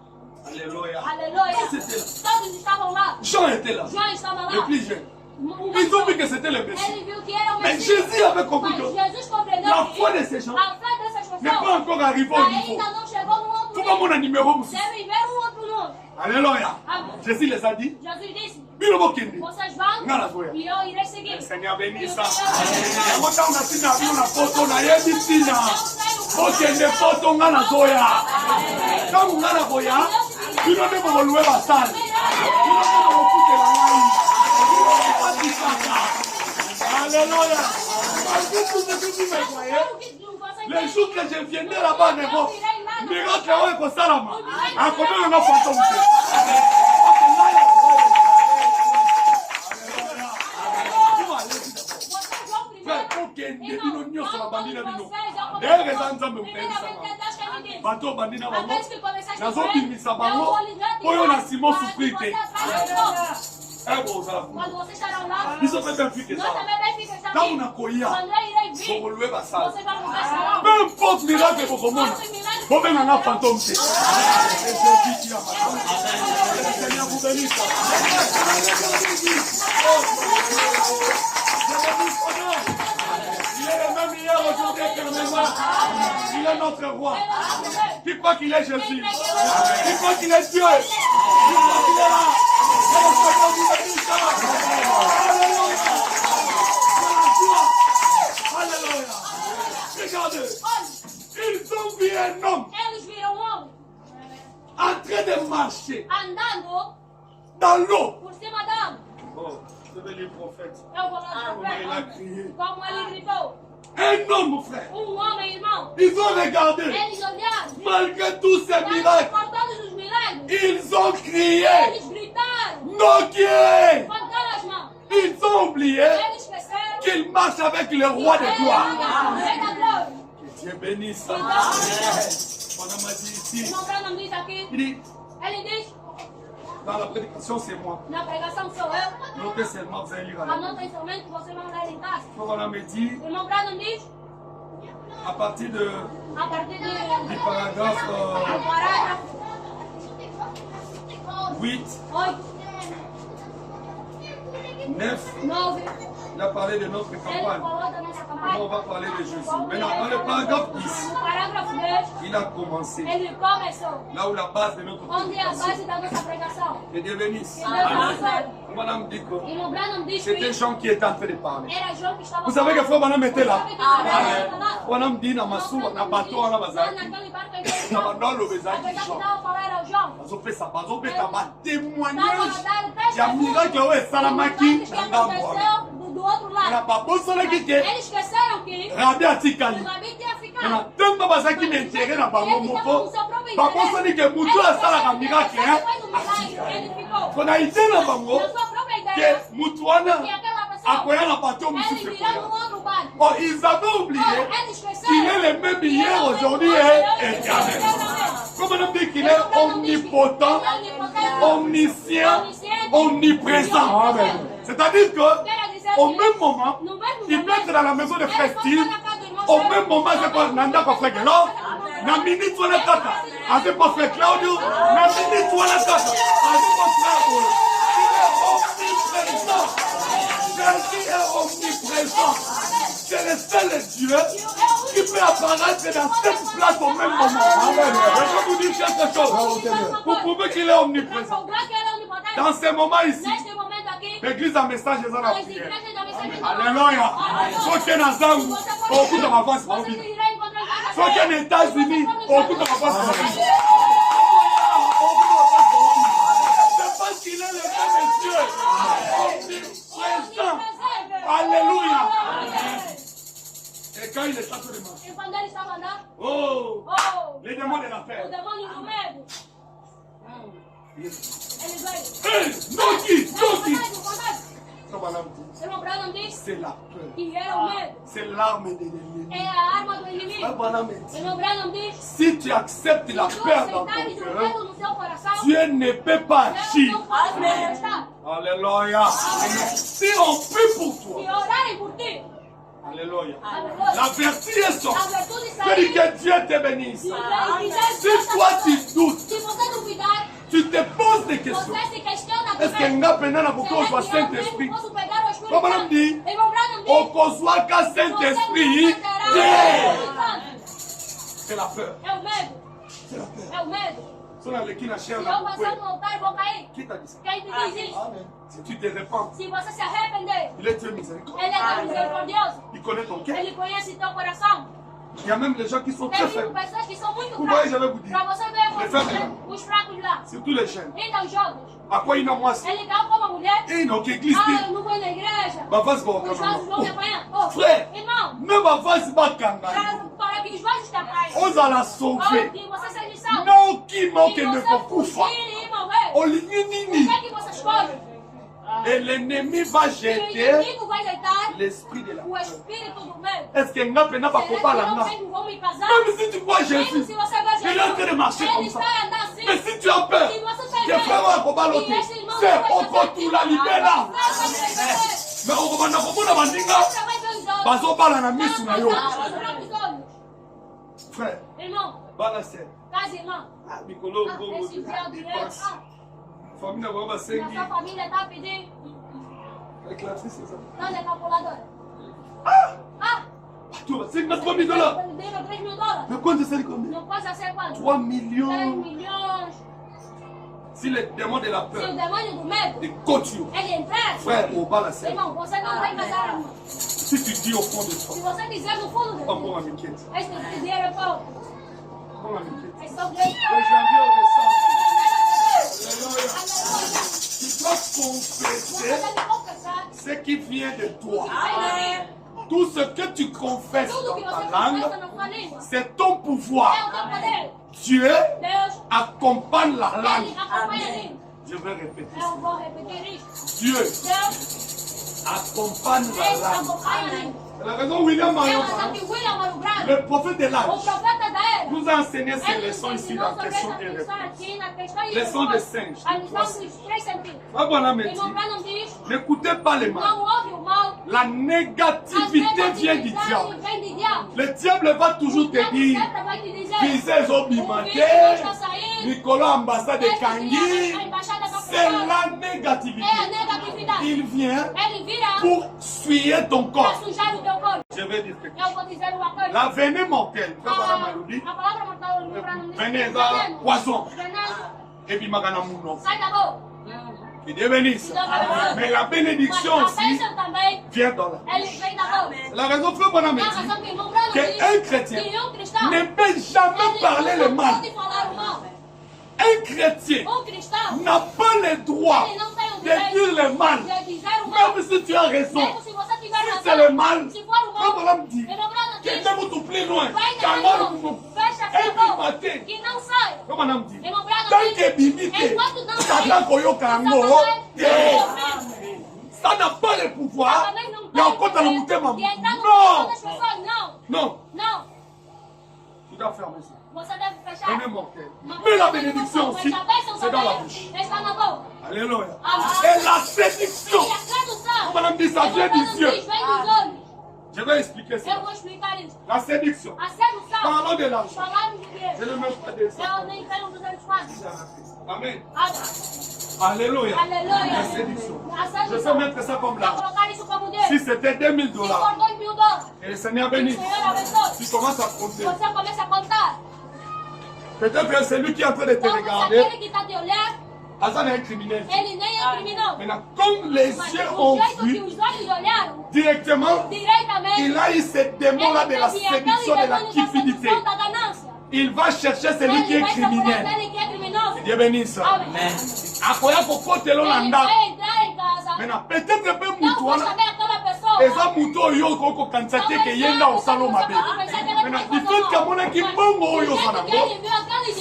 Speaker 1: Alléluia.
Speaker 3: Aleluia.
Speaker 1: Tous étaient là.
Speaker 3: Todos estavam lá.
Speaker 1: Jean était là.
Speaker 3: João estava
Speaker 1: Le
Speaker 3: lá.
Speaker 1: plus jeune.
Speaker 3: O
Speaker 1: Ils ont vu que c'était le Messie.
Speaker 3: Ele viu que era o
Speaker 1: Mais
Speaker 3: Messias.
Speaker 1: Jésus avait compris
Speaker 3: Mas
Speaker 1: que
Speaker 3: Jesus compreendeu
Speaker 1: la
Speaker 3: que
Speaker 1: foi de ces gens
Speaker 3: a fé dessas
Speaker 1: n'est pas
Speaker 3: pessoas
Speaker 1: encore arrivée au niveau.
Speaker 3: ainda não chegou no outro
Speaker 1: Faut pas
Speaker 3: nível.
Speaker 1: mon numéro. Moussi.
Speaker 3: Deve ver outro mundo.
Speaker 1: Alléluia.
Speaker 3: Amen.
Speaker 1: Jésus les a dit.
Speaker 3: Jesus disse,
Speaker 1: Bilobo Kendi.
Speaker 3: vocês vão
Speaker 1: Ngala zoya.
Speaker 3: e eu irei seguir.
Speaker 1: Le Seigneur bénit
Speaker 3: E o
Speaker 1: ça.
Speaker 3: Senhor
Speaker 1: Yango ntango natina bino na poto nayebi ntina bokende poto nga na zoya ntango nga na boya bino nde bokolue basale bino nde bokofutela ngai bino bopatisaka. Alléluia. Malgré tout ce que vous me voyez, les jours que je viendrai là-bas en Europe, miracle oyo ekosalama akobenga fantôme te. D'ailleurs, eza nzambe mopelisa bato bandi na bango nazobimisa bango oyo na nsima osufrir te.
Speaker 3: Quando vocês estarão lá,
Speaker 1: biso mpe mpe mfike
Speaker 3: nós também bem fica
Speaker 1: ntango
Speaker 3: aqui.
Speaker 1: nakoya
Speaker 3: Quando eu irei vir,
Speaker 1: bokolue basala
Speaker 3: vocês vão começar
Speaker 1: peu importe miracle bokomona bobenganga fantôme te. Seigneur vous bénisse. Il est le même hier, aujourd'hui, éternellement. Il est notre roi. Qui croit qu'il est Jésus? Qui croit qu'il est Dieu? Qui croit qu'il est là? Seigneur vous bénisse. Alléluia. Regardez. Ils ont vu un homme
Speaker 3: eles viram um homem
Speaker 1: en train de marcher
Speaker 3: andando
Speaker 1: dans l'eau.
Speaker 3: por cima da água.
Speaker 1: Oh, c'est le prophète.
Speaker 3: Eu vou lá
Speaker 1: Comment il a crié.
Speaker 3: como ele gritou.
Speaker 1: Un homme, frère.
Speaker 3: Homem, irmão.
Speaker 1: Ils ont regardé.
Speaker 3: Eles olharam.
Speaker 1: Malgré tous ces miracles,
Speaker 3: Por todos os milagres.
Speaker 1: ils ont crié.
Speaker 3: Eles gritaram.
Speaker 1: Non, qui est?
Speaker 3: Levantaram as mãos.
Speaker 1: Ils ont oublié
Speaker 3: Eles esqueceram.
Speaker 1: qu'ils marchent avec le roi de gloire.
Speaker 3: Rei da glória.
Speaker 1: Que Dieu bénisse.
Speaker 3: Então,
Speaker 1: On a dit ici.
Speaker 3: irmão Branham diz aqui.
Speaker 1: Il dit,
Speaker 3: Ele diz.
Speaker 1: dans la prédication, c'est moi.
Speaker 3: Na pregação sou eu.
Speaker 1: Notez seulement, vous allez lire à la
Speaker 3: Anota instrumento que vocês vão ler em casa.
Speaker 1: On a me dit,
Speaker 3: Irmão Branham diz.
Speaker 1: à partir de,
Speaker 3: A partir
Speaker 1: du paragraphe
Speaker 3: do parágrafo
Speaker 1: 8,
Speaker 3: 8,
Speaker 1: 9,
Speaker 3: 9.
Speaker 1: il a parlé de notre
Speaker 3: Ele
Speaker 1: campagne.
Speaker 3: falou da nossa
Speaker 1: Maintenant,
Speaker 3: campanha.
Speaker 1: on va parler de Jésus. Maintenant, dans le paragraphe 10,
Speaker 3: No parágrafo 10,
Speaker 1: il a commencé.
Speaker 3: ele começou.
Speaker 1: Là où la base de notre
Speaker 3: Onde é a
Speaker 1: prédication.
Speaker 3: base da nossa pregação.
Speaker 1: Que Dieu bénisse.
Speaker 3: Que Deus abençoe.
Speaker 1: Madame dit que
Speaker 3: Irmão Branham diz
Speaker 1: c'était
Speaker 3: que
Speaker 1: Jean qui était en train de parler.
Speaker 3: era João que estava
Speaker 1: Vous savez que Frère Madame était là.
Speaker 3: Sabe que estava lá?
Speaker 1: Madame dit dans ma soupe, dans bateau, on a bazaki.
Speaker 3: Naquele barco aí,
Speaker 1: Na bandolo
Speaker 3: a
Speaker 1: bezaki
Speaker 3: verdade que
Speaker 1: Jean.
Speaker 3: estava falando era o João.
Speaker 1: Bazopesa bazopesa ba
Speaker 3: Estava
Speaker 1: témoignage
Speaker 3: dando teste
Speaker 1: ya miracle oyo esalamaki
Speaker 3: que
Speaker 1: na ngambo wana.
Speaker 3: aconteceu do outro
Speaker 1: Na
Speaker 3: lado.
Speaker 1: babosolaki ke
Speaker 3: Eles esqueceram que
Speaker 1: rabi atikali.
Speaker 3: o Rabi tinha
Speaker 1: Na
Speaker 3: ficado.
Speaker 1: ntango bazalaki na intere na bango moko babosani ke motu asalaka miracle
Speaker 3: Ele ficou.
Speaker 1: kona ide na bango
Speaker 3: Na sua própria
Speaker 1: ke
Speaker 3: ideia.
Speaker 1: motu wana
Speaker 3: Que aquela pessoa.
Speaker 1: akoya na bateau mosusu
Speaker 3: Ele virou no
Speaker 1: ekoya.
Speaker 3: outro barco.
Speaker 1: Bon, ils avaient oublié
Speaker 3: Eles
Speaker 1: qu'il est
Speaker 3: esqueceram.
Speaker 1: le même hier, aujourd'hui et éternel. Comme on dit qu'il est omnipotent, omniscient, omniprésent. C'est-à-dire qu'au même moment, il peut être dans la maison de frère Steve, au même moment, c'est pas Nanda pour frère Gelo, na minute ou la tata, avec pour frère Claudio, na minute ou la tata, avec pour frère Paul. Il est omniprésent. Jésus est omniprésent. C'est le seul Dieu qui peut apparaître dans cette place au même moment. Je vais vous dire quelque chose. Vous prouvez qu'il est omniprésent. Dans ces moments ici,
Speaker 3: Neste momento aqui,
Speaker 1: l'église a un message de la
Speaker 3: as
Speaker 1: prière.
Speaker 3: igrejas da mensagem
Speaker 1: Alléluia. Ceux qui sont dans Zangu, beaucoup de ma voix se
Speaker 3: Você
Speaker 1: vivre.
Speaker 3: irá encontrar
Speaker 1: Ceux qui sont aux États-Unis, beaucoup de ma voix se vivre. C'est parce qu'il est le même Dieu. Omniprésent. Alléluia. Et quand il est château de marche,
Speaker 3: E quando ele estava lá,
Speaker 1: oh,
Speaker 3: oh,
Speaker 1: les démons de la
Speaker 3: o
Speaker 1: terre.
Speaker 3: demônio do medo, ele veio.
Speaker 1: Hey, Noki, Noki.
Speaker 3: Contagem.
Speaker 1: Comme on a dit,
Speaker 3: Irmão Branham disse
Speaker 1: c'est la peur.
Speaker 3: que era o medo,
Speaker 1: C'est l'arme de l'ennemi.
Speaker 3: é a arma do inimigo.
Speaker 1: Abraham dit,
Speaker 3: Irmão Branham disse
Speaker 1: si tu acceptes la
Speaker 3: se tu
Speaker 1: peur dans ton
Speaker 3: aceitares o
Speaker 1: cœur,
Speaker 3: medo no seu coração,
Speaker 1: Dieu ne peut pas
Speaker 3: Deus
Speaker 1: agir.
Speaker 3: não pode manifestar.
Speaker 1: Alléluia. Si on prie pour
Speaker 3: Se
Speaker 1: toi,
Speaker 3: orarem por ti,
Speaker 1: Alléluia.
Speaker 3: Alléluia.
Speaker 1: La vertu est
Speaker 3: La
Speaker 1: sortie.
Speaker 3: virtud
Speaker 1: Je dis
Speaker 3: d'Isaïe.
Speaker 1: que Dieu te bénisse.
Speaker 3: Si
Speaker 1: Si toi tu doutes,
Speaker 3: Si você duvidar,
Speaker 1: tu te poses des questions.
Speaker 3: você se questiona
Speaker 1: Est-ce que
Speaker 3: também.
Speaker 1: nga pena na
Speaker 3: Será
Speaker 1: kokozwa
Speaker 3: que eu
Speaker 1: Saint-Esprit?
Speaker 3: mesmo posso pegar o Espírito
Speaker 1: Como não
Speaker 3: Santo?
Speaker 1: diz?
Speaker 3: Irmão Branham diz,
Speaker 1: Okozwaka
Speaker 3: você
Speaker 1: Saint-Esprit.
Speaker 3: não
Speaker 1: Dieu.
Speaker 3: terá o Espírito
Speaker 1: C'est la peur.
Speaker 3: Santo. É o medo.
Speaker 1: C'est la peur.
Speaker 3: É o medo.
Speaker 1: Si on a l'équipe na
Speaker 3: Se
Speaker 1: chair,
Speaker 3: eu passar no altar, eu vou cair.
Speaker 1: qui t'a dit ça?
Speaker 3: Quem te diz isso?
Speaker 1: Si tu te répands,
Speaker 3: Se você se arrepender,
Speaker 1: il est Dieu miséricordieux.
Speaker 3: Ele é Deus misericordioso.
Speaker 1: Il connaît ton cœur.
Speaker 3: Ele conhece teu coração.
Speaker 1: Il y a même des gens qui sont
Speaker 3: Tem
Speaker 1: très faibles.
Speaker 3: pessoas que são muito
Speaker 1: Vous voyez,
Speaker 3: fracas.
Speaker 1: j'allais vous dire.
Speaker 3: Pra você ver
Speaker 1: Les frères,
Speaker 3: os fracos lá.
Speaker 1: Surtout les jeunes.
Speaker 3: Então, jovens,
Speaker 1: À quoi il a moi?
Speaker 3: ele tá com uma mulher.
Speaker 1: Et non, qui église.
Speaker 3: Ah, eu não vou na igreja.
Speaker 1: Bah, vas-y, bon,
Speaker 3: Os vasos vão me apanhar. Oh,
Speaker 1: Frère,
Speaker 3: irmão,
Speaker 1: même avant, c'est pas kanga.
Speaker 3: para que os vasos te apanhem.
Speaker 1: Ose à la
Speaker 3: Para
Speaker 1: sauver.
Speaker 3: que você seja salvo.
Speaker 1: Non, qui manque
Speaker 3: Que
Speaker 1: ne
Speaker 3: você
Speaker 1: peut pas.
Speaker 3: fugir e morrer.
Speaker 1: Au lieu
Speaker 3: O
Speaker 1: nini.
Speaker 3: que é que você escolhe?
Speaker 1: Et l'ennemi va
Speaker 3: E o
Speaker 1: jeter
Speaker 3: inimigo vai deitar
Speaker 1: l'esprit de la
Speaker 3: o
Speaker 1: peur.
Speaker 3: espírito do medo.
Speaker 1: Est-ce que nga pena ba
Speaker 3: Será que
Speaker 1: kopala
Speaker 3: não
Speaker 1: nga?
Speaker 3: tem vão me casar?
Speaker 1: Même si tu vois
Speaker 3: Mesmo
Speaker 1: Jésus,
Speaker 3: se você vai
Speaker 1: il est en train de marcher comme
Speaker 3: ele
Speaker 1: ça.
Speaker 3: está andando assim.
Speaker 1: Mais si tu as peur,
Speaker 3: Se você tem
Speaker 1: tes frères vont combattre l'autre. C'est encore tout la libéra.
Speaker 3: Você
Speaker 1: Mais on va na komona bandinga.
Speaker 3: vai ver os olhos.
Speaker 1: Bazo bala na misu na yo.
Speaker 3: Os olhos.
Speaker 1: Frère,
Speaker 3: Irmão,
Speaker 1: bala c'est.
Speaker 3: casa, irmão.
Speaker 1: Ah, Mikolo,
Speaker 3: Ah,
Speaker 1: Bongo,
Speaker 3: esse dia direito.
Speaker 1: dépense.
Speaker 3: Ah,
Speaker 1: Famille n'a pas
Speaker 3: na
Speaker 1: sengi.
Speaker 3: sua família tá pedindo.
Speaker 1: Avec la fille, c'est ça.
Speaker 3: Onde é a calculadora?
Speaker 1: Ah!
Speaker 3: Ah,
Speaker 1: Tu vas, c'est $3 000.
Speaker 3: deram $3.000.
Speaker 1: Mais quand c'est combien?
Speaker 3: Não pode ser quanto?
Speaker 1: 3
Speaker 3: 3
Speaker 1: millions.
Speaker 3: milhões.
Speaker 1: Si les démons de la
Speaker 3: Se o
Speaker 1: peur
Speaker 3: demônio do medo,
Speaker 1: te coachent,
Speaker 3: ele entrar,
Speaker 1: frère, au bas la scène.
Speaker 3: irmão, você não vai casar, irmão.
Speaker 1: Si tu dis au fond de
Speaker 3: Se
Speaker 1: toi,
Speaker 3: você dizer no fundo de
Speaker 1: oh mon
Speaker 3: Deus,
Speaker 1: ami, quitte.
Speaker 3: este dinheiro é pouco.
Speaker 1: Mon ami, quitte.
Speaker 3: É só Deus.
Speaker 1: Le janvier au décembre. Alléluia.
Speaker 3: Aleluia.
Speaker 1: Tu dois
Speaker 3: Você
Speaker 1: confesser
Speaker 3: deve confessar.
Speaker 1: ce qui vient de toi.
Speaker 3: Amém.
Speaker 1: Tout ce que tu confesses
Speaker 3: Tudo
Speaker 1: dans
Speaker 3: que
Speaker 1: ta
Speaker 3: você
Speaker 1: langue,
Speaker 3: confessa na sua língua
Speaker 1: c'est ton
Speaker 3: é o
Speaker 1: pouvoir.
Speaker 3: teu poder.
Speaker 1: Dieu
Speaker 3: Deus,
Speaker 1: accompagne la
Speaker 3: ele
Speaker 1: langue.
Speaker 3: acompanha a língua.
Speaker 1: Je vais répéter
Speaker 3: Eu
Speaker 1: ça.
Speaker 3: vou repetir isso.
Speaker 1: Dieu
Speaker 3: Deus,
Speaker 1: accompagne la
Speaker 3: ele
Speaker 1: langue.
Speaker 3: acompanha a língua.
Speaker 1: C'est la raison William
Speaker 3: É
Speaker 1: Marion,
Speaker 3: a razão que William Mario Branco,
Speaker 1: le prophète de
Speaker 3: o
Speaker 1: l'âge,
Speaker 3: profeta da era,
Speaker 1: nous a enseigné ces
Speaker 3: ele
Speaker 1: leçons
Speaker 3: nos
Speaker 1: ici
Speaker 3: ensinou
Speaker 1: dans
Speaker 3: sobre
Speaker 1: question
Speaker 3: essa
Speaker 1: et
Speaker 3: questão
Speaker 1: réponse.
Speaker 3: aqui na questão e
Speaker 1: Leçon de
Speaker 3: resposta.
Speaker 1: 5.
Speaker 3: A lição dos 3 sentidos.
Speaker 1: Ah, voilà, mais
Speaker 3: Irmão
Speaker 1: dit,
Speaker 3: Branham diz,
Speaker 1: n'écoutez pas les mal.
Speaker 3: não ouve o mal.
Speaker 1: La
Speaker 3: A
Speaker 1: négativité vient du
Speaker 3: negatividade
Speaker 1: diable.
Speaker 3: vem de diabo.
Speaker 1: Le diable va toujours te dire,
Speaker 3: Sempre vai te dizer,
Speaker 1: Visez au
Speaker 3: o filho está
Speaker 1: Bimate,
Speaker 3: saindo,
Speaker 1: Nicolas ambassade de
Speaker 3: a
Speaker 1: Kangui.
Speaker 3: embaixada vai
Speaker 1: C'est
Speaker 3: fora.
Speaker 1: la
Speaker 3: É a
Speaker 1: négativité.
Speaker 3: negatividade.
Speaker 1: Il vient
Speaker 3: Ele vira
Speaker 1: pour suyer ton
Speaker 3: para
Speaker 1: corps.
Speaker 3: sujar o teu corpo.
Speaker 1: Je vais dire quelque
Speaker 3: Eu
Speaker 1: chose.
Speaker 3: vou dizer uma coisa.
Speaker 1: La venée mortelle, frère Madame Maloudi,
Speaker 3: A palavra mortal no Branham diz,
Speaker 1: venez à poison.
Speaker 3: veneno,
Speaker 1: Et puis Magana Mouno.
Speaker 3: sai da boca.
Speaker 1: Que Dieu bénisse. Mais la bénédiction
Speaker 3: Mas a
Speaker 1: aussi
Speaker 3: bênção também,
Speaker 1: vient dans la.
Speaker 3: ele vem da boca.
Speaker 1: C'est la raison, frère Madame
Speaker 3: É a
Speaker 1: dit,
Speaker 3: razão que o irmão Branham diz
Speaker 1: qu'un chrétien
Speaker 3: que cristão
Speaker 1: ne peut jamais parler le
Speaker 3: não
Speaker 1: mal.
Speaker 3: pode falar o mal.
Speaker 1: Un chrétien
Speaker 3: Cristão,
Speaker 1: n'a pas le droit
Speaker 3: ele não tem o
Speaker 1: de dire le mal.
Speaker 3: de dizer o mal.
Speaker 1: Même si tu as raison.
Speaker 3: Mesmo se você tiver
Speaker 1: Si
Speaker 3: razão,
Speaker 1: c'est le mal,
Speaker 3: se for o mal,
Speaker 1: frère Madame dit,
Speaker 3: irmão Branham
Speaker 1: que
Speaker 3: diz,
Speaker 1: Dieu vous plus loin.
Speaker 3: vai
Speaker 1: Car
Speaker 3: na
Speaker 1: moi,
Speaker 3: mão, fecha
Speaker 1: Et
Speaker 3: seu
Speaker 1: puis
Speaker 3: corpo
Speaker 1: matin,
Speaker 3: e não sai.
Speaker 1: frère Madame dit,
Speaker 3: Irmão Branham
Speaker 1: tant
Speaker 3: diz,
Speaker 1: que bimite,
Speaker 3: enquanto não
Speaker 1: Satan koyoka yango,
Speaker 3: Satanás
Speaker 1: te.
Speaker 3: vai
Speaker 1: Ça n'a pas le pouvoir.
Speaker 3: Satanás não
Speaker 1: Mais encore dans le
Speaker 3: tem
Speaker 1: mutema.
Speaker 3: de entrar no
Speaker 1: Non.
Speaker 3: coração das pessoas. Não,
Speaker 1: Non,
Speaker 3: não.
Speaker 1: tu dois fermer ça.
Speaker 3: Você deve fechar.
Speaker 1: Elle est mortelle. Mais la bénédiction aussi,
Speaker 3: Mas a bênção
Speaker 1: c'est dans la
Speaker 3: também
Speaker 1: bouche.
Speaker 3: está na boca.
Speaker 1: Alléluia.
Speaker 3: Amen.
Speaker 1: Et la séduction,
Speaker 3: E a tradução,
Speaker 1: Madame dit, ça vient
Speaker 3: irmão
Speaker 1: des
Speaker 3: Branham
Speaker 1: yeux.
Speaker 3: diz, vem dos olhos.
Speaker 1: Je vais expliquer
Speaker 3: Eu
Speaker 1: ça.
Speaker 3: vou explicar isso.
Speaker 1: La séduction.
Speaker 3: A sedução,
Speaker 1: Parlons de l'argent.
Speaker 3: falando de
Speaker 1: Je
Speaker 3: dinheiro.
Speaker 1: ne même pas de ça.
Speaker 3: Eu nem tenho 200 quadros.
Speaker 1: Amen.
Speaker 3: Amém.
Speaker 1: Alléluia.
Speaker 3: Aleluia.
Speaker 1: La séduction.
Speaker 3: A
Speaker 1: Je peux
Speaker 3: sedução.
Speaker 1: mettre ça comme
Speaker 3: Vou
Speaker 1: là.
Speaker 3: colocar isso como
Speaker 1: Si
Speaker 3: dinheiro.
Speaker 1: c'était 2000
Speaker 3: Se
Speaker 1: dollars,
Speaker 3: for $2.000,
Speaker 1: et le Seigneur
Speaker 3: o
Speaker 1: bénisse,
Speaker 3: Senhor abençoe.
Speaker 1: tu commences à compter.
Speaker 3: Você começa a contar.
Speaker 1: Peut-être que celui qui est en train de te
Speaker 3: Talvez
Speaker 1: regarder,
Speaker 3: aquele que está te olhando,
Speaker 1: Hassan est un criminel.
Speaker 3: ele nem é criminoso.
Speaker 1: Maintenant, comme les
Speaker 3: Mas
Speaker 1: yeux
Speaker 3: o
Speaker 1: ont
Speaker 3: jeito que
Speaker 1: vu
Speaker 3: os olhos olharam,
Speaker 1: directement,
Speaker 3: diretamente,
Speaker 1: il a eu ce démon-là de la
Speaker 3: ele teve aquele
Speaker 1: séduction, de la
Speaker 3: demônio da
Speaker 1: cupidité.
Speaker 3: sedução da ganância.
Speaker 1: Il va chercher celui qui
Speaker 3: Ele
Speaker 1: est
Speaker 3: vai procurar
Speaker 1: criminel.
Speaker 3: aquele que é criminoso.
Speaker 1: Dieu bénisse.
Speaker 3: Amém.
Speaker 1: Akoya kokotelo na
Speaker 3: Ele
Speaker 1: ndako.
Speaker 3: vai entrar em casa.
Speaker 1: Maintenant, peut-être que
Speaker 3: Não
Speaker 1: mutu
Speaker 3: vou
Speaker 1: wana,
Speaker 3: saber aquela pessoa.
Speaker 1: eza mutu oyo okokanisa te ke ye nga osala mabe. Maintenant, du fait kamonaki mbongo oyo oza nango,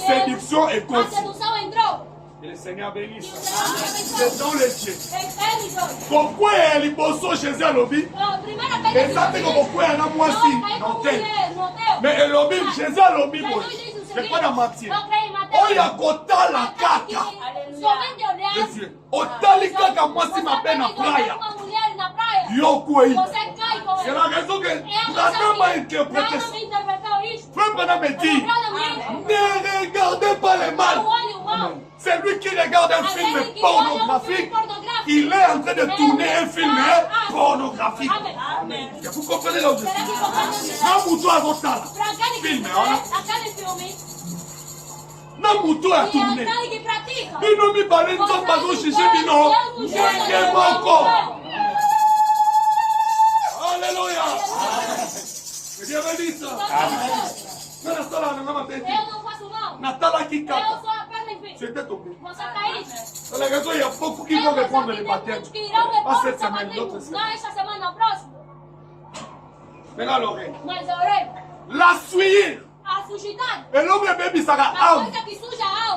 Speaker 1: séduction
Speaker 3: A
Speaker 1: ekoti.
Speaker 3: sedução entrou.
Speaker 1: Et le Seigneur
Speaker 3: E
Speaker 1: bénisse.
Speaker 3: o Senhor
Speaker 1: C'est
Speaker 3: abençoe.
Speaker 1: dans les yeux.
Speaker 3: Eles dois.
Speaker 1: Kokwea liboso Jésus alobi,
Speaker 3: A primeira vez
Speaker 1: eza te kokwea na mwasi
Speaker 3: não
Speaker 1: no
Speaker 3: caiu
Speaker 1: te.
Speaker 3: como mulher, no teu.
Speaker 1: Mais elobi, Jésus alobi boye.
Speaker 3: Jesus disse o
Speaker 1: C'est
Speaker 3: seguinte,
Speaker 1: pas dans Matthieu.
Speaker 3: eu creio em Mateus.
Speaker 1: Oyo akotala kaka.
Speaker 3: Somente olhar.
Speaker 1: Les yeux. Otali kaka mwasi mabe na praia.
Speaker 3: Uma mulher na praia.
Speaker 1: Yo kwei.
Speaker 3: Você cai com
Speaker 1: C'est
Speaker 3: ele.
Speaker 1: la raison Branham a interprété ça. Frère Branham me dit, ne regardez pas le mal. C'est lui qui regarde un film pornographique. Il est en train de tourner un film pornographique. Et vous comprenez là où je suis? Un mouton à votre temps. Film, non, mouton à tourner. Bino mi balé nzamba bazo chiché bino. Yenge moko. Alléluia. Je Dieu bénisse ça. Amen. Natala qui capte. C'était tombé. Dans la raison, il y a beaucoup qui vont répondre les baptêmes. Pas cette semaine, l'autre semaine. Maintenant l'oreille. La suivre. Et l'homme est baby ça a âme.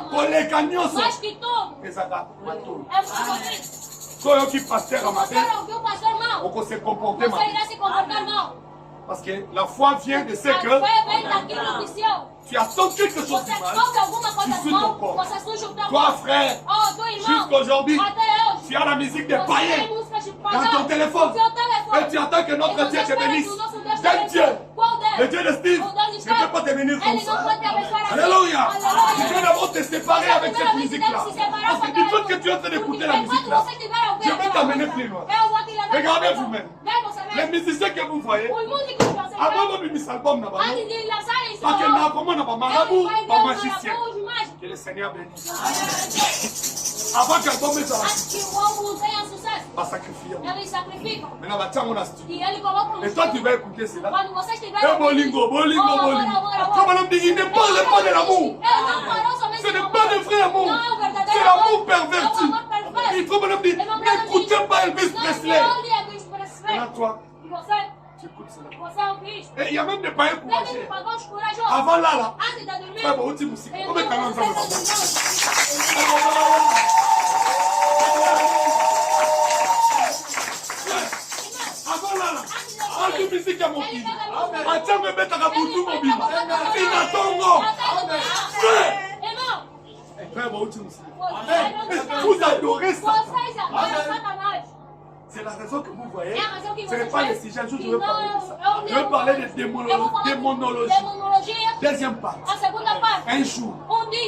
Speaker 1: Pour les canyons. Et ça a matou. Quand on qui pasteur à matin, on peut se comporter mal. Parce que la foi vient de ce que tu attends quelque chose du mal, tu suis ton corps. Toi, frère, jusqu'aujourd'hui, tu as la musique des païens dans ton téléphone. Et tu attends que notre Dieu te bénisse. Quel Dieu? Le Dieu de Steve ne peut pas te bénir comme ça. Alléluia. Tu dois d'abord te séparer avec cette musique-là. Parce que du fait que tu es en train d'écouter la musique-là, je vais t'amener plus loin. Regardez vous-même. Les musiciens que vous voyez, avant de mis album, parce que n'a comment n'a pas marabout, pas magicien. Que le Seigneur bénisse. Avant qu'un l'album est pas sacrifier. Maintenant, va tiens mon astuce. Et toi, tu vas écouter cela. Et bolingo. Comme on dit, il ne parle pas de l'amour. Ce n'est pas de vrai amour. C'est l'amour perverti. Il faut me dire, n'écoutez pas Elvis Presley. Maintenant, toi, tu écoutes cela. Et il y a même des païens courageux. Avant là, frère, bon, tu musique. On met quand même ça. Avant là, en tout musique à mon fils. En tiens me mettre à Boutou mobile. Il attend non. Frère, bon, tu musique. Vous adorez ça. C'est la raison que vous voyez. Ce n'est pas le sujet, je veux parler de ça. Je veux parler de démonologie. Deuxième partie. Un jour,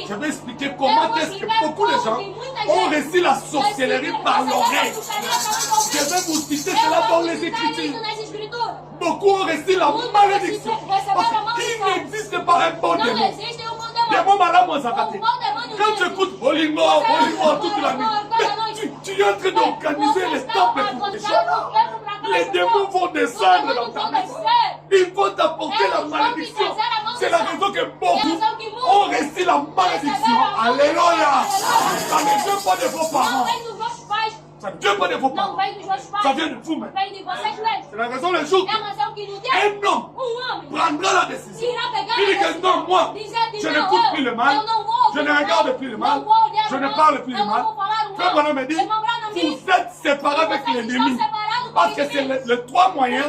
Speaker 1: je vais expliquer comment est-ce que beaucoup de gens ont reçu la sorcellerie par l'oreille. Je vais vous citer cela dans les Écritures. Beaucoup ont reçu la malédiction. Parce qu'il n'existe pas un bon démon. Démon malade, moi, ça raté. Quand tu écoutes Bolingo toute la nuit, tu es en train d'organiser les temples pour les gens. Les démons vont descendre dans ta maison. Ils vont t'apporter la malédiction. C'est la raison que beaucoup ont reçu la malédiction. Alléluia. Ça ne vient pas de vos parents. Ça ne vient pas de vos parents. Ça vient de vous-même. C'est la raison le jour un homme prendra la décision. Il dit que non, moi, je n'écoute plus le mal. Je ne regarde plus le mal. Je ne parle plus le mal. Frère Branham me dit, vous êtes séparés avec l'ennemi. Parce que c'est les trois moyens.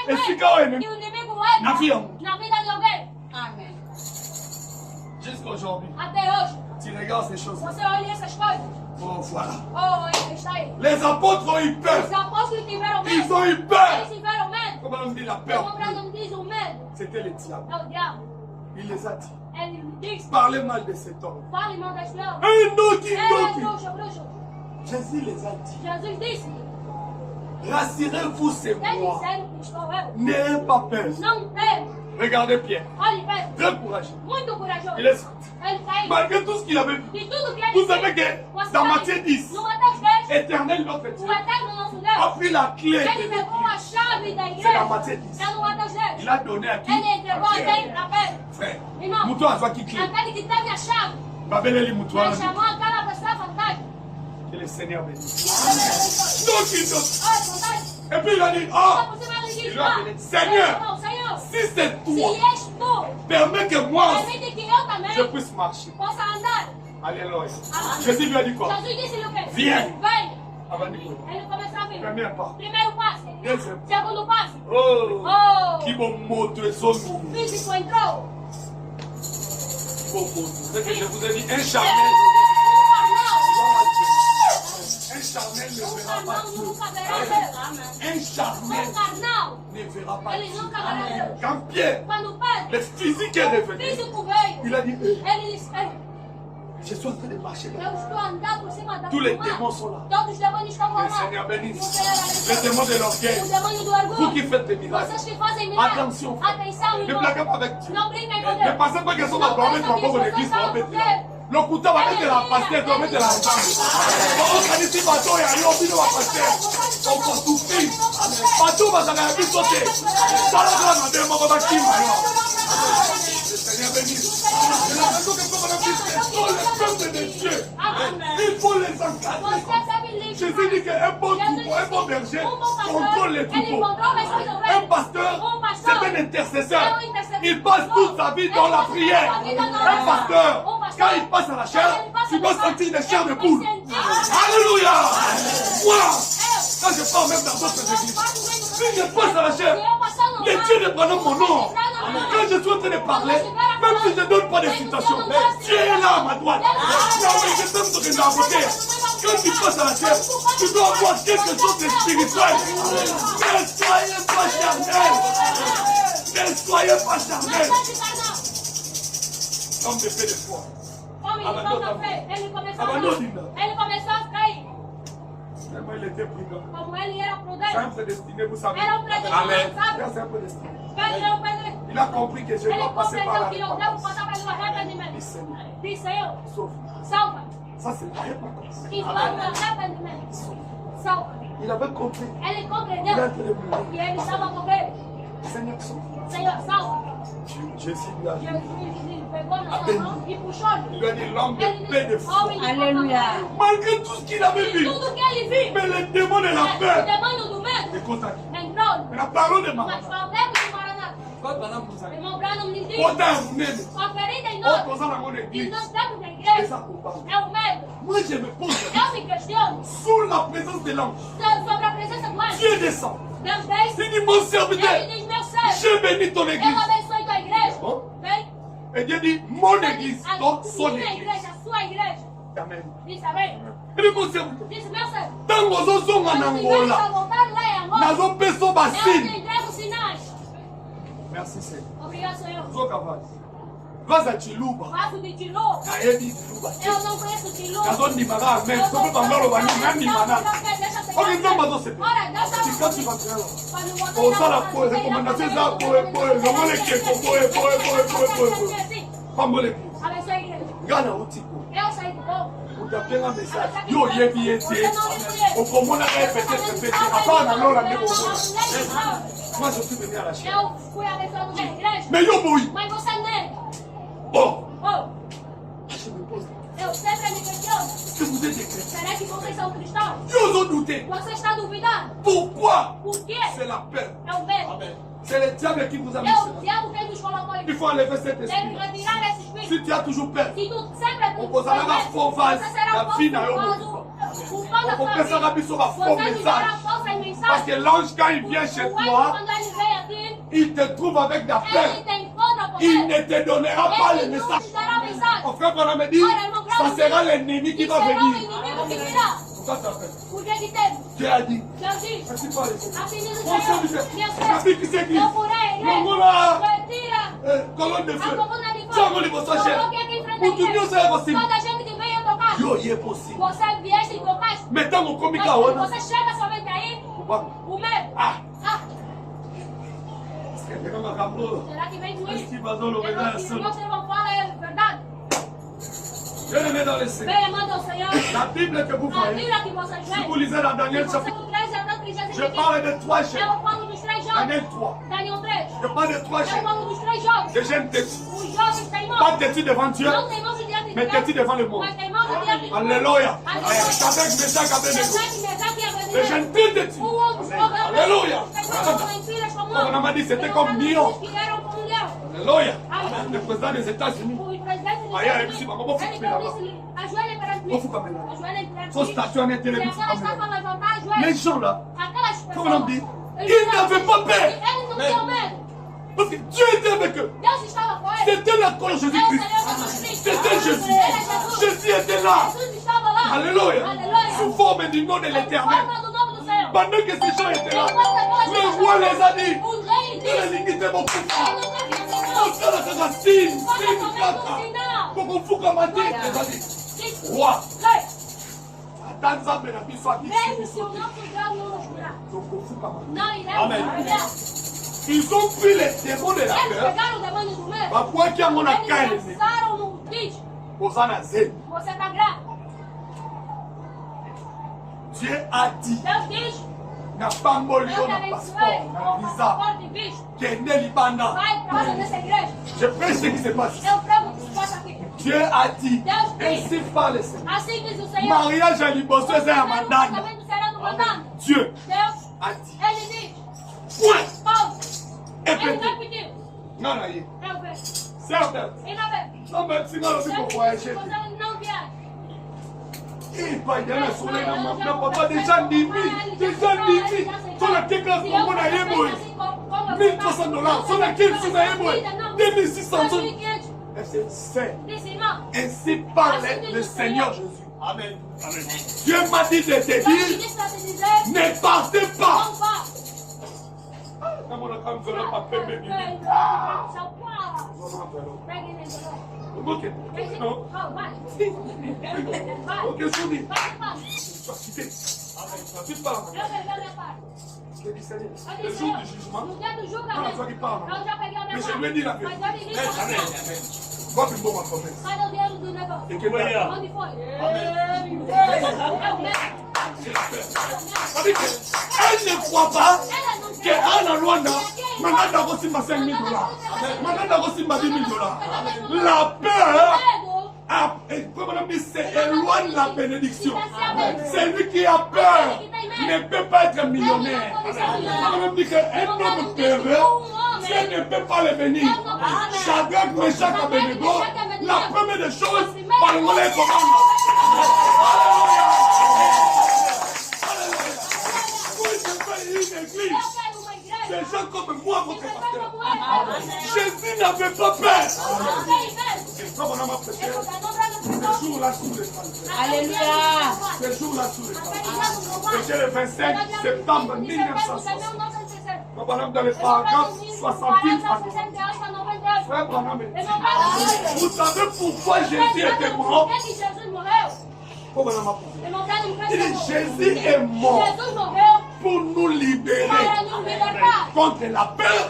Speaker 1: Et si quand on est la vie en vous. Jusqu'aujourd'hui, tu regardes ces choses. Oh, voilà. Les apôtres ont eu peur. Ils ont eu peur. Comment on dit la peur? C'était le diable. Il les a dit. Parlez mal de cet homme. Jésus les a dit. Rassurez-vous, c'est moi. N'ayez pas peur. Regardez Pierre. Très courageux. Il est sorti. Malgré tout ce qu'il avait vu. Vous savez que dans Matthieu 10, Éternel notre Dieu a pris la clé de l'église. C'est dans Matthieu 10. Il a donné à qui? Frère. Mouton a fait qui clé? Babeleli Mouton. Que le Seigneur bénisse. Donc il donne. Et puis il a dit, oh, il lui a dit, Seigneur, si c'est toi, permets que moi je puisse marcher. Alléluia. Jésus lui a dit quoi? Viens. Première part. Deuxième part. Oh, qui bon mot de son nom. Ce que je vous ai dit, un charnel. Un charnel ne verra pas
Speaker 3: carnal
Speaker 1: Dieu.
Speaker 3: nunca verá a Deus.
Speaker 1: Un charnel
Speaker 3: Carnal,
Speaker 1: ne verra pas
Speaker 3: ele
Speaker 1: Dieu.
Speaker 3: nunca verá a Deus.
Speaker 1: Quand Pierre,
Speaker 3: Quando o Pedro,
Speaker 1: le physique est revenu,
Speaker 3: físico veio,
Speaker 1: il a dit,
Speaker 3: ele disse, "Ei,
Speaker 1: je suis en train de marcher là.
Speaker 3: eu estou andando por cima da
Speaker 1: Tous les
Speaker 3: tua
Speaker 1: démons sont là.
Speaker 3: Todos os demônios estão
Speaker 1: Le
Speaker 3: lá.
Speaker 1: Seigneur bénisse.
Speaker 3: O Senhor
Speaker 1: Les
Speaker 3: abençoe.
Speaker 1: démons de l'orgueil.
Speaker 3: O demônio do
Speaker 1: Vous
Speaker 3: orgulho.
Speaker 1: qui faites des miracles.
Speaker 3: Vocês que fazem milagres.
Speaker 1: Attention.
Speaker 3: Atenção,
Speaker 1: Ne
Speaker 3: irmão.
Speaker 1: blaguez pas avec Dieu.
Speaker 3: Não brinquem com
Speaker 1: Ne
Speaker 3: Deus.
Speaker 1: pensez pas que ça va dormir dans votre église, va mettre là. Le couteau va mettre la pasteur, va mettre la table. On va dire si bateau est allé au bout de la pasteur. On va souffrir. Bateau va s'en aller sauter. Ça va faire ma démon, on va qui le Seigneur bénisse. C'est la raison que comme on a dit, ce sont les peuples de Dieu. Il faut les encadrer. Jésus dit qu'un bon troupeau, un bon berger contrôle les troupeaux. Un pasteur, c'est un intercesseur. Il passe toute sa vie dans la prière. Un pasteur, quand il passe à la chair, tu dois sentir des chairs de poule. Alléluia. Moi, quand je parle même dans d'autres églises, si je passe à la chair, les dieux ne prennent mon nom. Quand je suis en train de parler, même si je ne donne pas de citation, Dieu est là à ma droite. Là où je t'aime de la beauté. Quand tu passes à la chair, tu dois avoir quelque chose de spirituel. Ne soyez pas charnel. Ne soyez pas charnel. Comme de paix de foi.
Speaker 3: Ele começou a cair.
Speaker 1: Tellement il était prudent.
Speaker 3: Como ele era prudente.
Speaker 1: Simple destiné, vous savez.
Speaker 3: Era predestinado,
Speaker 1: Amen.
Speaker 3: sabe?
Speaker 1: C'est un peu destiné.
Speaker 3: Pedro,
Speaker 1: Il a compris que je
Speaker 3: ele
Speaker 1: dois passer par la
Speaker 3: compreendeu que não devo
Speaker 1: repentance.
Speaker 3: passar pelo arrependimento.
Speaker 1: Disse Seigneur,
Speaker 3: Disse Senhor,
Speaker 1: sauve-moi.
Speaker 3: salva.
Speaker 1: Ça c'est la repentance.
Speaker 3: E vamos ao arrependimento. Salva.
Speaker 1: Il avait compris.
Speaker 3: Ele
Speaker 1: Il est
Speaker 3: compreendeu
Speaker 1: en train de mourir.
Speaker 3: que ele estava a morrer.
Speaker 1: Seigneur, sauve.
Speaker 3: Senhor, salva.
Speaker 1: Jésus lui a dit.
Speaker 3: Jesus pegou na sua mão e puxou-lhe.
Speaker 1: Il lui a dit l'homme de paix de foi.
Speaker 2: Alléluia.
Speaker 1: Malgré tout ce qu'il avait vu.
Speaker 3: Tudo que ele viu.
Speaker 1: Mais le démon de la
Speaker 3: O
Speaker 1: peur.
Speaker 3: demônio do medo
Speaker 1: Écoute à qui?
Speaker 3: entrou.
Speaker 1: Mais la parole de
Speaker 3: Mas
Speaker 1: Maman.
Speaker 3: falemos de Maranata. Irmão Branham me disse.
Speaker 1: Botar um nele.
Speaker 3: A ferida em
Speaker 1: On
Speaker 3: nós.
Speaker 1: pose la main
Speaker 3: E
Speaker 1: d'église.
Speaker 3: nós temos na
Speaker 1: Et
Speaker 3: igreja.
Speaker 1: ça combat.
Speaker 3: É o medo.
Speaker 1: Moi je me pose.
Speaker 3: Eu me questiono
Speaker 1: Sous la présence de l'ange.
Speaker 3: sobre a presença do anjo.
Speaker 1: Dieu descend.
Speaker 3: Deus vem.
Speaker 1: Il dit mon serviteur.
Speaker 3: Ele diz, meu servo,
Speaker 1: Je bénis ton
Speaker 3: eu
Speaker 1: église.
Speaker 3: abençoe tua igreja.
Speaker 1: Bon.
Speaker 3: Vem.
Speaker 1: Et Dieu dit mon église. Donc son
Speaker 3: Minha
Speaker 1: église.
Speaker 3: igreja, a sua igreja.
Speaker 1: Amen.
Speaker 3: Diz, amém.
Speaker 1: Il dit mon serviteur.
Speaker 3: Diz, meu servo.
Speaker 1: Tant que nous sommes en
Speaker 3: Quando tiver
Speaker 1: Angola.
Speaker 3: essa vontade lá em Angola,
Speaker 1: Nous avons besoin
Speaker 3: eu
Speaker 1: de
Speaker 3: te
Speaker 1: signes.
Speaker 3: entrego sinais.
Speaker 1: Merci Seigneur.
Speaker 3: Obrigado, Senhor.
Speaker 1: Nous sommes capables. Vas à Chiluba.
Speaker 3: Faço de Tilu.
Speaker 1: Nayebi Chiluba.
Speaker 3: Eu não conheço Tilu.
Speaker 1: Kazon ni maga amen. Soko bangalo bani nani mana. Ok, nous sommes dans ce pays.
Speaker 3: Ora, deixa
Speaker 1: Si quand tu vas faire là.
Speaker 3: quando você
Speaker 1: On sort la poe, recommandation za poe. Le monde qui est poe. Fambo le plus.
Speaker 3: Abençoe a igreja.
Speaker 1: Gana utiko.
Speaker 3: Eu saí do povo.
Speaker 1: Utapenga message. Yo yebi ete. Okomona peut-être pété. Apa na lola ndeko. Moi je suis venu à la chaîne.
Speaker 3: Eu fui abençoado na igreja.
Speaker 1: Mais yo boy.
Speaker 3: Mas você nem.
Speaker 1: Oh.
Speaker 3: Oh,
Speaker 1: Je me pose.
Speaker 3: eu sempre me questiono.
Speaker 1: Est-ce que vous êtes des chrétiens?
Speaker 3: Será que vocês são cristãos?
Speaker 1: Ils ont douté.
Speaker 3: Você está duvidando?
Speaker 1: Pourquoi?
Speaker 3: Por quê?
Speaker 1: C'est la peur.
Speaker 3: É o medo.
Speaker 1: C'est le diable qui vous a mis
Speaker 3: É o
Speaker 1: cela.
Speaker 3: diabo quem nos colocou
Speaker 1: Il
Speaker 3: aqui.
Speaker 1: faut enlever cet
Speaker 3: Tem
Speaker 1: esprit.
Speaker 3: que retirar esse espírito.
Speaker 1: Si tu as toujours peur,
Speaker 3: Se tu sempre
Speaker 1: on posera la faux vase,
Speaker 3: você será
Speaker 1: la fille n'a
Speaker 3: falso,
Speaker 1: rien.
Speaker 3: o pão da
Speaker 1: On
Speaker 3: sua
Speaker 1: pensera
Speaker 3: vida.
Speaker 1: biso va faux
Speaker 3: Você tiverá
Speaker 1: message.
Speaker 3: falsa
Speaker 1: Parce
Speaker 3: mensagem.
Speaker 1: que l'ange, quand il vient chez
Speaker 3: O anjo,
Speaker 1: toi,
Speaker 3: quando ele vem aqui,
Speaker 1: il te trouve avec la peur.
Speaker 3: ele tem contra você.
Speaker 1: Il ne te donnera pas le
Speaker 3: Ele não
Speaker 1: message.
Speaker 3: te dará a mensagem.
Speaker 1: Mon frère Branham me dit, ça sera l'ennemi qui
Speaker 3: E
Speaker 1: va
Speaker 3: será o
Speaker 1: venir.
Speaker 3: inimigo que virá.
Speaker 1: Pourquoi tu as peur?
Speaker 3: Por que que teve?
Speaker 1: Dieu a dit,
Speaker 3: Deus diz.
Speaker 1: je ne suis pas les autres.
Speaker 3: Assim diz o
Speaker 1: Mon
Speaker 3: Senhor.
Speaker 1: Dieu,
Speaker 3: Meu
Speaker 1: la
Speaker 3: Senhor,
Speaker 1: fille qui s'église,
Speaker 3: eu furei a igreja.
Speaker 1: Longola,
Speaker 3: Retira
Speaker 1: colonne de
Speaker 3: a
Speaker 1: feu.
Speaker 3: coluna de
Speaker 1: Tiens,
Speaker 3: fogo.
Speaker 1: mon livre, sois cher.
Speaker 3: Coloque aqui em frente da
Speaker 1: Pour tout Dieu,
Speaker 3: igreja.
Speaker 1: c'est possible.
Speaker 3: Toda gente que venha tocar.
Speaker 1: Yo, il est possible.
Speaker 3: Você vieste e tocaste.
Speaker 1: Maintenant, mon comique
Speaker 3: Mas
Speaker 1: à
Speaker 3: quando
Speaker 1: Ona.
Speaker 3: você chega somente aí,
Speaker 1: Pourquoi?
Speaker 3: o medo.
Speaker 1: Ah,
Speaker 3: Ah,
Speaker 1: c'est que ma cameroun.
Speaker 3: será que vem doer?
Speaker 1: Est-ce qu'il va dans le regard
Speaker 3: Se
Speaker 1: seul?
Speaker 3: você não fala é verdade.
Speaker 1: Je le mets dans le Seigneur.
Speaker 3: Venha, manda ao Senhor.
Speaker 1: La Bible que vous
Speaker 3: A
Speaker 1: voyez,
Speaker 3: Bíblia que vocês
Speaker 1: si vous
Speaker 3: veem.
Speaker 1: lisez dans Daniel chapitre,
Speaker 3: No 13 até 35.
Speaker 1: je parle de trois jeunes.
Speaker 3: Eu falo dos três jovens.
Speaker 1: Daniel 3.
Speaker 3: Daniel 3.
Speaker 1: Je parle de trois
Speaker 3: Eu
Speaker 1: jeunes.
Speaker 3: falo dos três jovens.
Speaker 1: Des jeunes têtus.
Speaker 3: Os jovens teimosos.
Speaker 1: Pas têtus devant Dieu,
Speaker 3: Não teimosos diante de
Speaker 1: mais
Speaker 3: Deus.
Speaker 1: têtus devant le monde.
Speaker 3: Mas teimosos diante de Deus.
Speaker 1: Alléluia. Avec Meshach, Abednego. Des jeunes très têtus. Alléluia. Comme on m'a dit, c'était comme Nyon. Alléluia. Le président des États-Unis. Son statut en intérêt. Les gens là, comme on a dit, ils n'avaient pas peur. Parce que Dieu était avec eux. C'était la colonne de Jésus-Christ. C'était Jésus. Jésus était là. Alléluia. Sous forme du nom de l'Éternel. Pendant que ces gens étaient là, le roi les a dit, ne l'iniquité mon fils. Roi, Amen. Ils ont pris les démons de la peur. Pourquoi qu'il y a mon accueil? Dieu a dit, n'a pas molli dans le passeport, dans le visa, qui est né Libanais. Je prêche ce qui se passe. Dieu a dit, ainsi parle le Seigneur. Mariage à Liboso, c'est un mandat. Dieu a dit. Point. Et petit. Non, non, c'est un père. Non, mais sinon, on dit qu'on peut acheter. Il va y aller sur les noms. Papa, déjà Nimi. Sur la tête, on a 1060 $. Sur la tête, on a 2600 $. Ainsi parlait le Seigneur Jésus. Amen. Amen. Dieu m'a dit de te dire, ne partez pas. Ok, souris. Le jour du jugement, mais je lui ai dit la vérité. Va plus beau ma promesse. Et que elle ne croit pas qu'Anna Luanda m'a reçu ma 5 000 $. M'a reçu ma 10 000 $. La peur éloigne la bénédiction. Celui qui a peur ne peut pas être millionnaire. On dit qu'un homme peureux, Dieu ne peut pas le bénir. Shadrach, Meshach, Abednego, la première des choses, par le les commandements. Des gens comme moi, votre pasteur. Jésus n'avait pas peur. Comme on a prêché, ce jour-là sous les
Speaker 4: Alléluia.
Speaker 1: Ce jour-là sous les Prêché le 25 septembre 1960. Dans le paragraphe 68 à 90. Frère Branham, vous savez pourquoi Jésus était mort? Il dit Jésus est mort pour nous libérer contre la peur,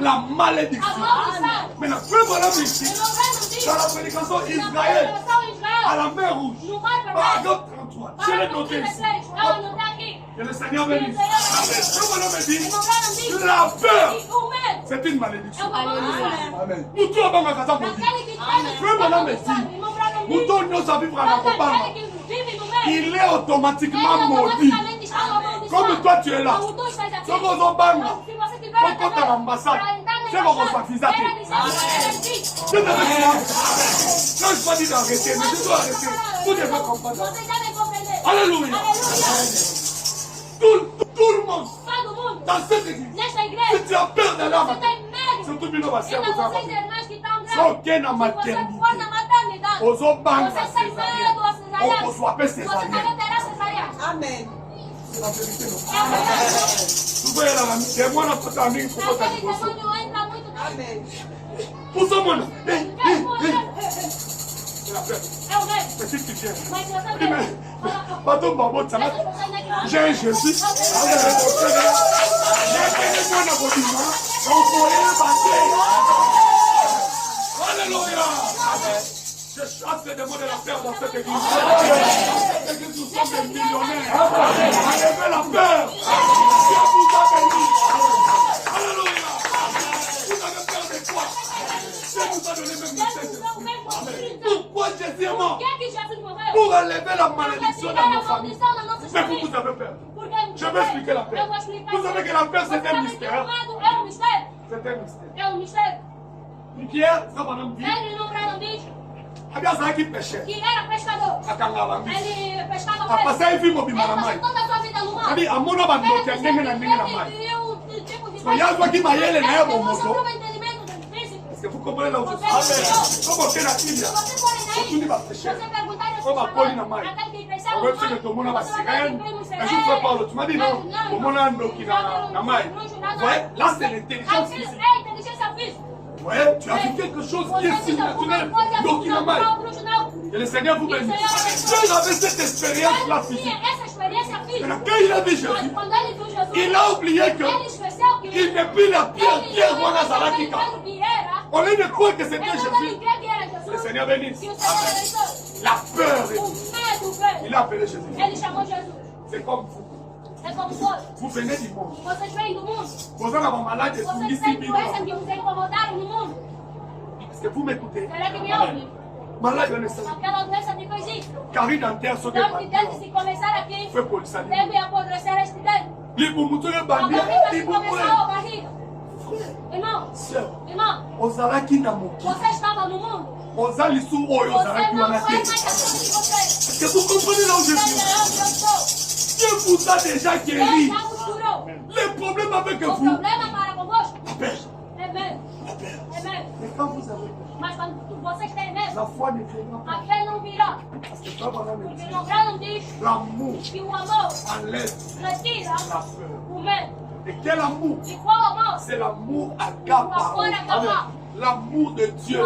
Speaker 1: la malédiction. Maintenant, frère Branham ici, dans la prédication Israël, à la mer Rouge, paragraphe 33, je l'ai noté ici. Que le Seigneur bénisse. Frère Branham dit, la peur, c'est une malédiction. Amen. Nous tous avons un cas pour dire. Frère Branham dit, nous tous nous avons vivre à la Copama. Il est automatiquement maudit. Comme toi tu es là. Ce qu'on a banga. Quand tu as l'ambassade, c'est qu'on reçoit visa. Je ne pas dire d'arrêter, mais je dois arrêter. Vous devez comprendre. Alléluia. Tout le monde dans cette église, si tu as peur de l'âme, surtout nous va faire aux enfants. Aucun n'a maternité. Aux autres banques, on reçoit pas ces années.
Speaker 4: Amen.
Speaker 1: C'est la vérité. Souvent, il y a la moi, on a fait un ligne pour faire des choses.
Speaker 4: Amen.
Speaker 1: Pour ce monde, c'est qui tu viens. Pardon, Babo, ça va. J'ai un Jésus. J'ai un Alléluia. Je chasse les démons de la peur dans cette église. Cette église, nous sommes des millionnaires. Enlevez la peur. Dieu vous a béni. Alléluia. Vous avez peur de quoi? Dieu vous a donné même le Saint-Esprit. Pourquoi Jésus est mort? Pour enlever la malédiction dans nos familles. Mais vous avez peur. Je vais expliquer la peur. Vous savez que la peur, c'est un mystère. C'est un mystère. Pierre, ça va nous dire. Habia ça qui pêchait.
Speaker 3: Que era pescador. Ele pescava
Speaker 1: A passar e filho bimara mai.
Speaker 3: toda a sua vida no mar.
Speaker 1: Abi amona ba no te ndenge na mai. So ya zo ki mayele na yabo moto. Est-ce que vous comprenez là où je suis? Comment c'est la Bible? Vous ne va pêcher. Comme à Pauline à Maï. On veut que tout le monde a ma sirène. Mais je ne fais pas l'autre. Tu m'as dit non. Tout le monde a un dos qui n'a Maï. Vous voyez, là c'est l'intelligence physique. Vous voyez, tu as vu quelque chose qui est surnaturel. Donc il a Maï. Et le Seigneur vous bénisse. Dieu avait cette expérience-là physique. Mais quand il a vu Jésus, il a oublié qu'il n'est plus la pierre Wanazalakika. On lieu de croire que c'était Jésus. Le Seigneur bénisse. Amen. La peur est venue. Il a appelé Jésus. C'est comme vous. Vous venez du monde. Vous avez un malade et vous ici. Est-ce que vous m'écoutez? Malade de naissance. Car il dentaire sur des bandits. Fait pour le salut. Les boumoutours et bandits. Les boumoutours. Sœur, Ozalaki Namoki. Ozali sous Oyo, Ozalaki Wanaki. Est-ce que vous comprenez là où je suis? Dieu vous a déjà guéri. Les problèmes avec vous. La paix. Mais quand vous avez peur, la foi ne vient pas. Parce que toi, voilà le dit. L'amour enlève la peur. Et quel amour? C'est l'amour agape. L'amour de Dieu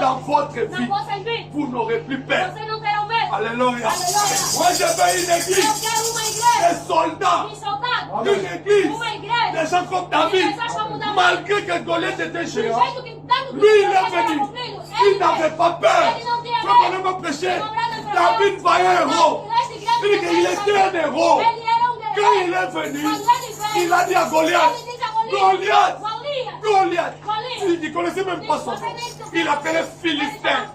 Speaker 1: dans votre vie. Vous n'aurez plus peur. Alléluia. Moi, je veux une église. Des soldats. Une église. Des gens comme David. Malgré que Goliath était géant, lui, il est venu. Il n'avait pas peur. Quand on m'a prêché, David voyait un héros. Il dit qu'il était un héros. Quand il est venu, il a dit à Goliath, Goliath, il ne connaissait même pas son nom. Il appelait Philistin,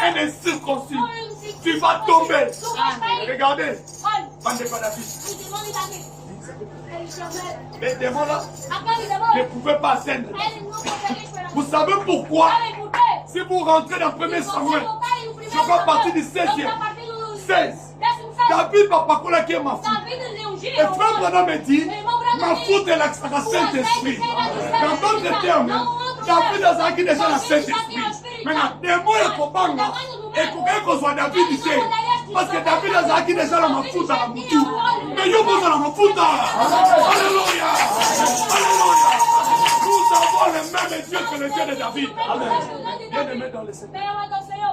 Speaker 1: un incirconcis. Tu vas tomber. Regardez, bande de David. Les démons là ne pouvaient pas atteindre. Vous savez pourquoi? Si vous rentrez dans 1er Samuel, je crois à partir du 16e. 16. David Papakola qui est ma faute. Et frère Branham me dit, ma faute est la Saint-Esprit. Dans d'autres termes, David a dit déjà la Saint-Esprit. Maintenant, des mots et Kobanga, et qu'on soit David ici. Parce que David a dit déjà la faute à la moutou. Mais yo vous la faute. Alléluia. Alléluia. Nous avons le même Dieu que le Dieu de David. Amen. Bien-aimé dans le Seigneur.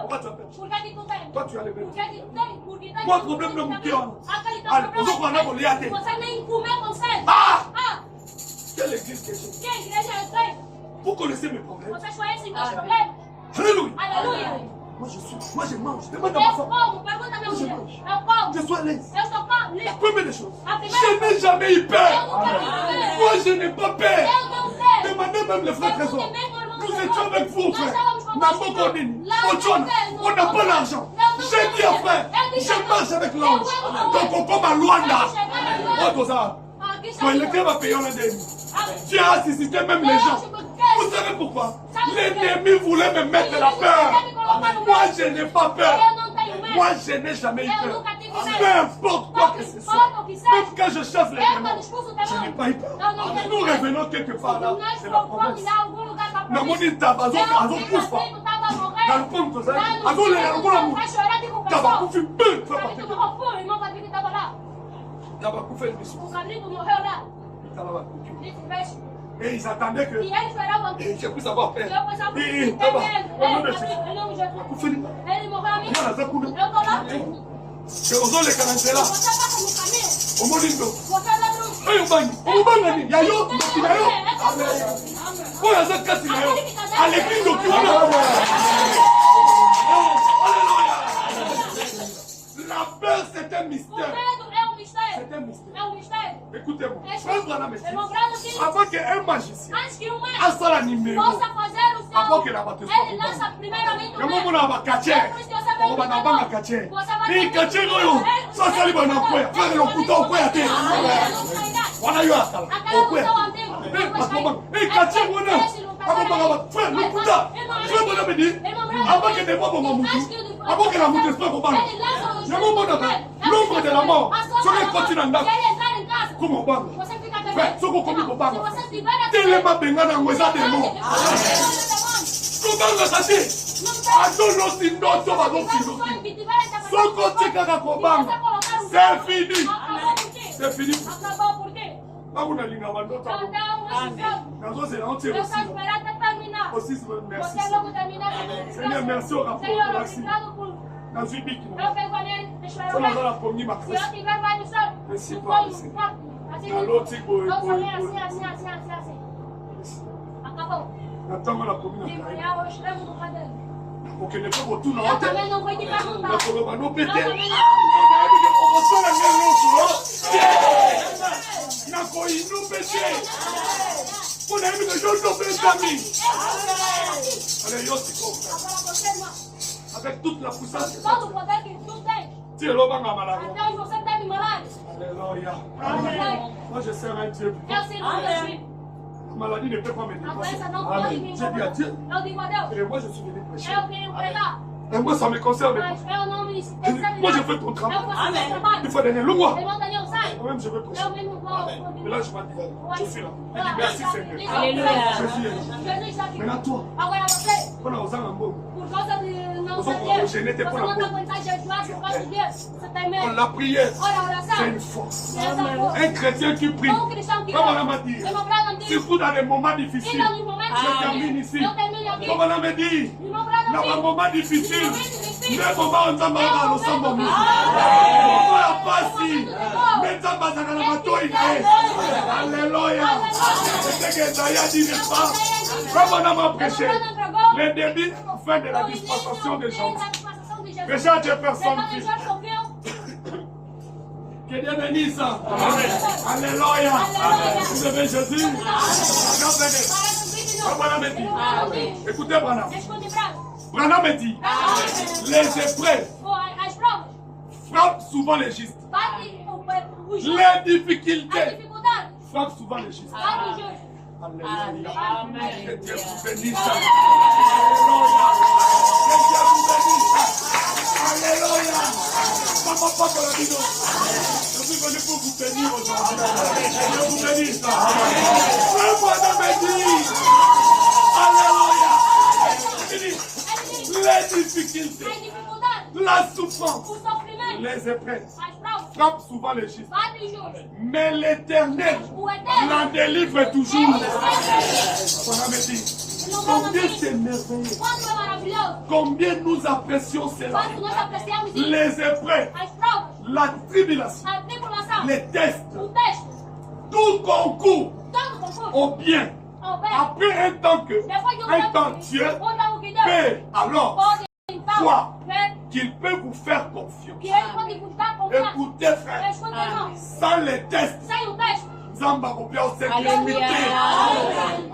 Speaker 1: Pourquoi tu appelles? Toi tu as le même. Moi, problème de mon cœur. Allez, on va Goliath. Ah! Quelle église que j'ai? Vous connaissez mes problèmes. Alléluia. Moi je mange. Demande à ma femme. Je mange. Je suis à l'aise. La première des choses. Je n'ai jamais eu peur. Moi je n'ai pas peur. Demandez même les frères trésors. Nous étions avec vous, frère. On n'a pas l'argent. J'ai dit à frère, je marche avec l'ange. Donc on comme à Luanda. Il était va payer l'ennemi. Dieu a assisté même les gens. Vous savez pourquoi? L'ennemi voulait me mettre la peur. Moi je n'ai pas peur. Moi je n'ai jamais eu peur. Peu importe quoi que ce soit. Même quand je chasse les démons, je n'ai pas eu peur. Nous revenons quelque part là. C'est la province. Nous avons dit tabac, nous pousse. Dans le pont, nous avons les tabac, fait peu. Tabac, fait le mission. Et ils attendaient que. Et j'ai pu savoir faire. Et tabac, c'est aux autres les canadiens là. Au Molindo. Et au Bani. Au Bani. Yayo, Dokinayo. Pour la zone Katinayo. À l'église d'Okinayo. Alléluia. La peur, c'est un mystère. C'est un mystère. Écoutez-moi. Avant qu'un magicien fasse la numéro, avant que la bataille soit comment on a caché? On va dans la caché. Et caché, ça c'est le bon emploi. Faire le couteau au poids à terre. On a eu à ça. Au poids. Et caché, on a fait le couteau. Je me dis, avant que des mots vont m'amouter, avant que la moute soit au bas. Je l'ombre de la mort sur le continent. Comment on parle? Ce qu'on commet au bas. Tellement bénin dans les démons. Comment on a dit? Soko tika kobanga. C'est fini. C'est fini. Vous n'allez pas voir d'autres. Dans c'est entier aussi. Aussi, merci. Seigneur, merci au rapport. Merci. Dans une bique. On a la première marque. Merci pas. Dans l'autre, attends, la première. Pour que ne pas retourner en tête. La première va nous péter. On reçoit la même chose. Nakoyi nous péter. On a mis le jour de Benjamin. Allez, yo, c'est comme avec toute la puissance. Tu es l'homme à malade. Alléluia. Moi, je sers un Dieu. La maladie ne peut pas me dépasser. Amen. J'ai dit à Dieu. Et moi, je suis venu prêcher. Et moi, ça me concerne. Moi, je fais ton travail. Il faut donner le moi. Moi-même, je veux prêcher. Mais là, je m'attends. Je suis là. Merci, Seigneur.
Speaker 3: Alléluia.
Speaker 1: Jésus est là. Maintenant, toi, on a osé un mot. On l'a prié. C'est une force. Un chrétien qui prie. Comme on m'a dit. Surtout dans les moments difficiles. Je termine ici. Comme on m'a dit. Dans les moments difficiles. Les moments où on a nous sommes bons. On a passé. Maintenant, on a la bataille. Alléluia. C'est ce que Zaya dit, n'est-ce pas? Comme on a prêché. Le début, fin de la dispensation des gens. Déjà, Dieu personne. Que Dieu bénisse. Alléluia. Vous aimez Jésus? Écoutez, Branham. Branham me dit, les épreuves frappent souvent les justes. Les difficultés frappent souvent les justes. Alléluia. Que Dieu vous bénisse. Alléluia. Que Dieu vous bénisse. Alléluia. Papa, papa, la vie. Je suis venu pour vous bénir aujourd'hui. Que Dieu vous bénisse. Alléluia. Les difficultés, la souffrance, les épreuves frappent souvent les justes. Mais l'Éternel la délivre toujours. Combien c'est merveilleux. Combien nous apprécions cela. Les épreuves, la tribulation, les tests, tout concours au bien. Après un temps Dieu peut alors croire qu'il peut vous faire confiance. Écoutez, frère, sans les tests, Zamba au sécurité.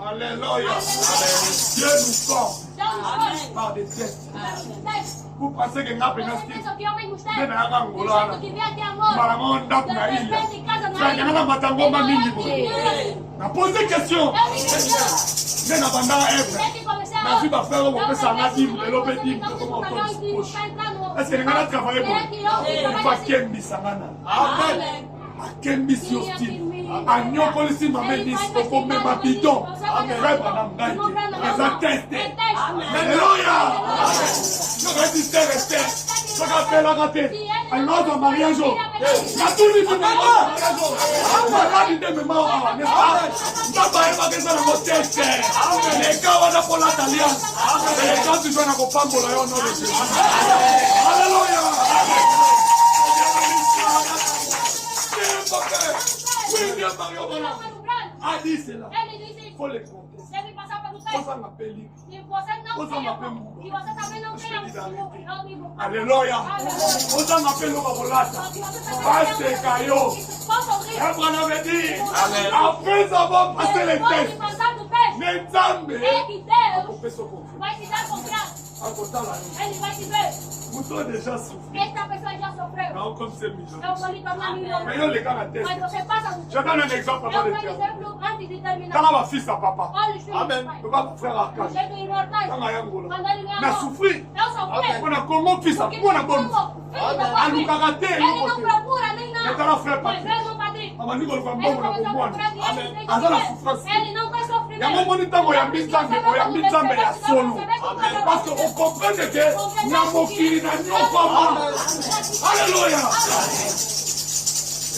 Speaker 1: Alléluia. Dieu nous forme par des tests. Vous pensez que nous avons posé question. Est-ce que nous avons travaillé pour Akembi si hostile. Agnokolisi mameni soko mema bidon. Frère Branham Gaïté. Les attestés. Alléluia. Je résiste, resté. Je rappelle la raté. Alors dans mariage. La tout dit de mariage. La dit de mémoire. N'est-ce pas? N'a pas évacué ça dans vos tests. Les gars vont pour l'alliance. Les gens qui viennent à vos femmes pour le nom de Jésus. Alléluia. Oui, bien Mario a dit cela. Il faut les compter. Alléluia. On appelle le Babolata. Passe Kayo. Abraham avait dit, après avoir passé les tests, les Zambés ont fait son confiance. Vous avez déjà souffert. Non, comme c'est misère. Mais les gars, la tête. Je donne un exemple avant de dire. Quand ma fils à papa. Amen. Papa, frère Arcade. Quand ma yangola. On a souffert. On a comment fils à on a bon. À nous karaté. Et dans la frère Patrick. On va nous voir bon. Amen. À la souffrance. Il y a un moment où il y a mis Nzambe ya solo. Parce qu'on comprend que Namokiri n'a pas. Alléluia.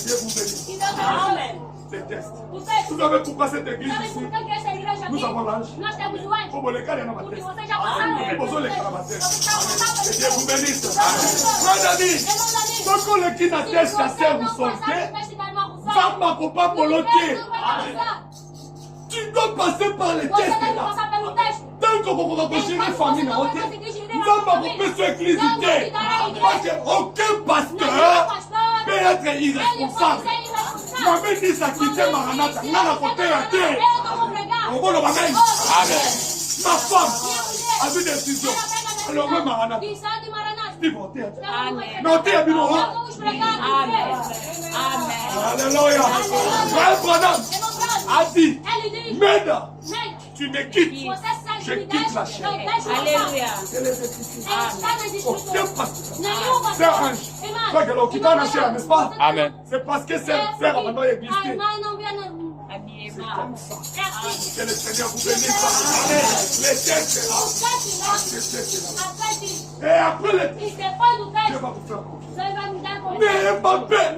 Speaker 1: Dieu vous bénisse.
Speaker 3: Amen.
Speaker 1: Déteste. Vous savez pourquoi cette église ici? Nous avons l'ange. Pour le cas, il y en a ma tête. Posons les carabatés. Que Dieu vous bénisse. Frère Dani, ce qu'on le qui n'a tête, la sœur vous sortez, va ma copain pour l'autre. Tu dois passer par les tests là. Tant qu'on va approcher les familles, nous allons couper sur l'église. Parce qu'aucun pasteur peut être irresponsable. Moi-même, dit ça quitter Maranatha. On a côté à terre. On va le ramener. Ma femme a vu des décisions. Alors, même Maranatha. Steve, on t'est. Non, t'es à Bino.
Speaker 3: Amen.
Speaker 1: Alléluia. Frère Branham a dit, Meda, tu me quittes. Je quitte la chair.
Speaker 3: Alléluia.
Speaker 1: Aucun pasteur. C'est un ange. Frère, que l'on quitte la chair, n'est-ce pas?
Speaker 5: Amen.
Speaker 1: C'est parce que c'est avant d'exister.
Speaker 3: Habillement.
Speaker 1: C'est comme ça. Que le Seigneur vous bénisse. Amen. Les tests là. Et après les tests, Dieu va vous faire confiance. N'ayez pas peur.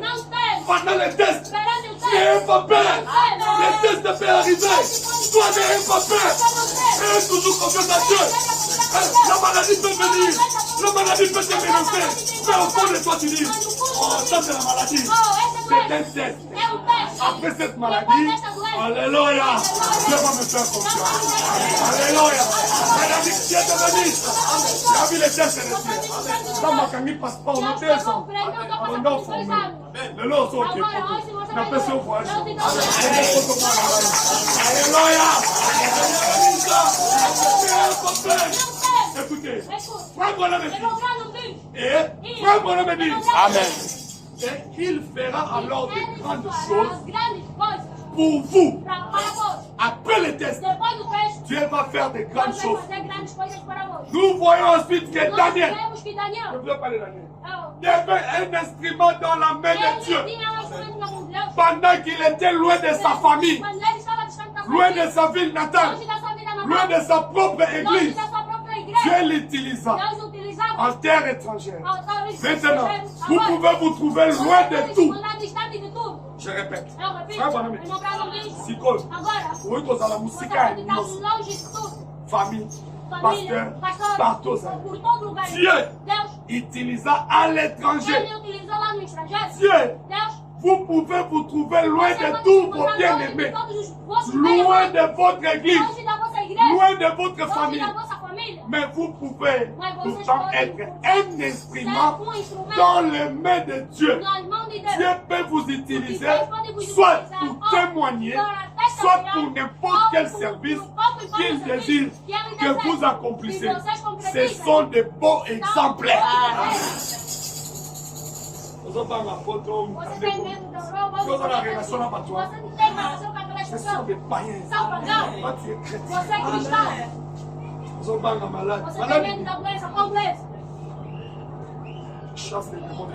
Speaker 1: Pendant les tests, n'ayez pas peur. Les tests peuvent arriver. Toi, n'ayez pas peur. Ayez toujours confiance à Dieu. La maladie peut venir. La maladie peut te menacer. Mais au fond de toi, tu dis, oh, ça c'est la maladie. C'est un test. Après cette maladie, alléluia, Dieu va me faire confiance. Alléluia. Madame, Dieu te bénisse. Tu as vu les tests et les tests. Dans ma camille, passe pas, on était ensemble. On est formé. Le lot sont ok. On appelle ça au voyage. Alléluia. Écoutez, frère Branham me dit, et frère Branham me dit,
Speaker 5: Amen.
Speaker 1: et il fera alors de grandes choses pour vous. Après les tests, Dieu va faire de grandes choses. Nous voyons ensuite que Daniel, je ne veux pas les Daniel, il y avait un instrument dans la main de Dieu pendant qu'il était loin de sa famille, loin de sa ville natale, loin de sa propre église. Dieu l'utilisa en terre étrangère. Maintenant, vous pouvez vous trouver loin de tout. Je répète. Frère Branham, psychologue, oui, dans la musique, famille, pasteur, partout. Dieu utilisa à l'étranger. Dieu, vous pouvez vous trouver loin de tous vos bien-aimés, loin de votre église, loin de votre famille. Mais vous pouvez pourtant être un instrument dans les mains de Dieu. Dieu peut vous utiliser soit pour témoigner, soit pour n'importe quel service qu'il désire que vous accomplissez. Ce sont de beaux exemplaires. Nous avons la photo, nous avons la relation avec toi. Ce sont des païens. Toi, tu es chrétien. Nous avons la malade. Chasse les démons.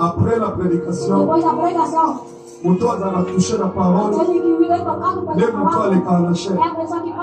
Speaker 1: Après la prédication, toucher la parole, les moutons les canachés.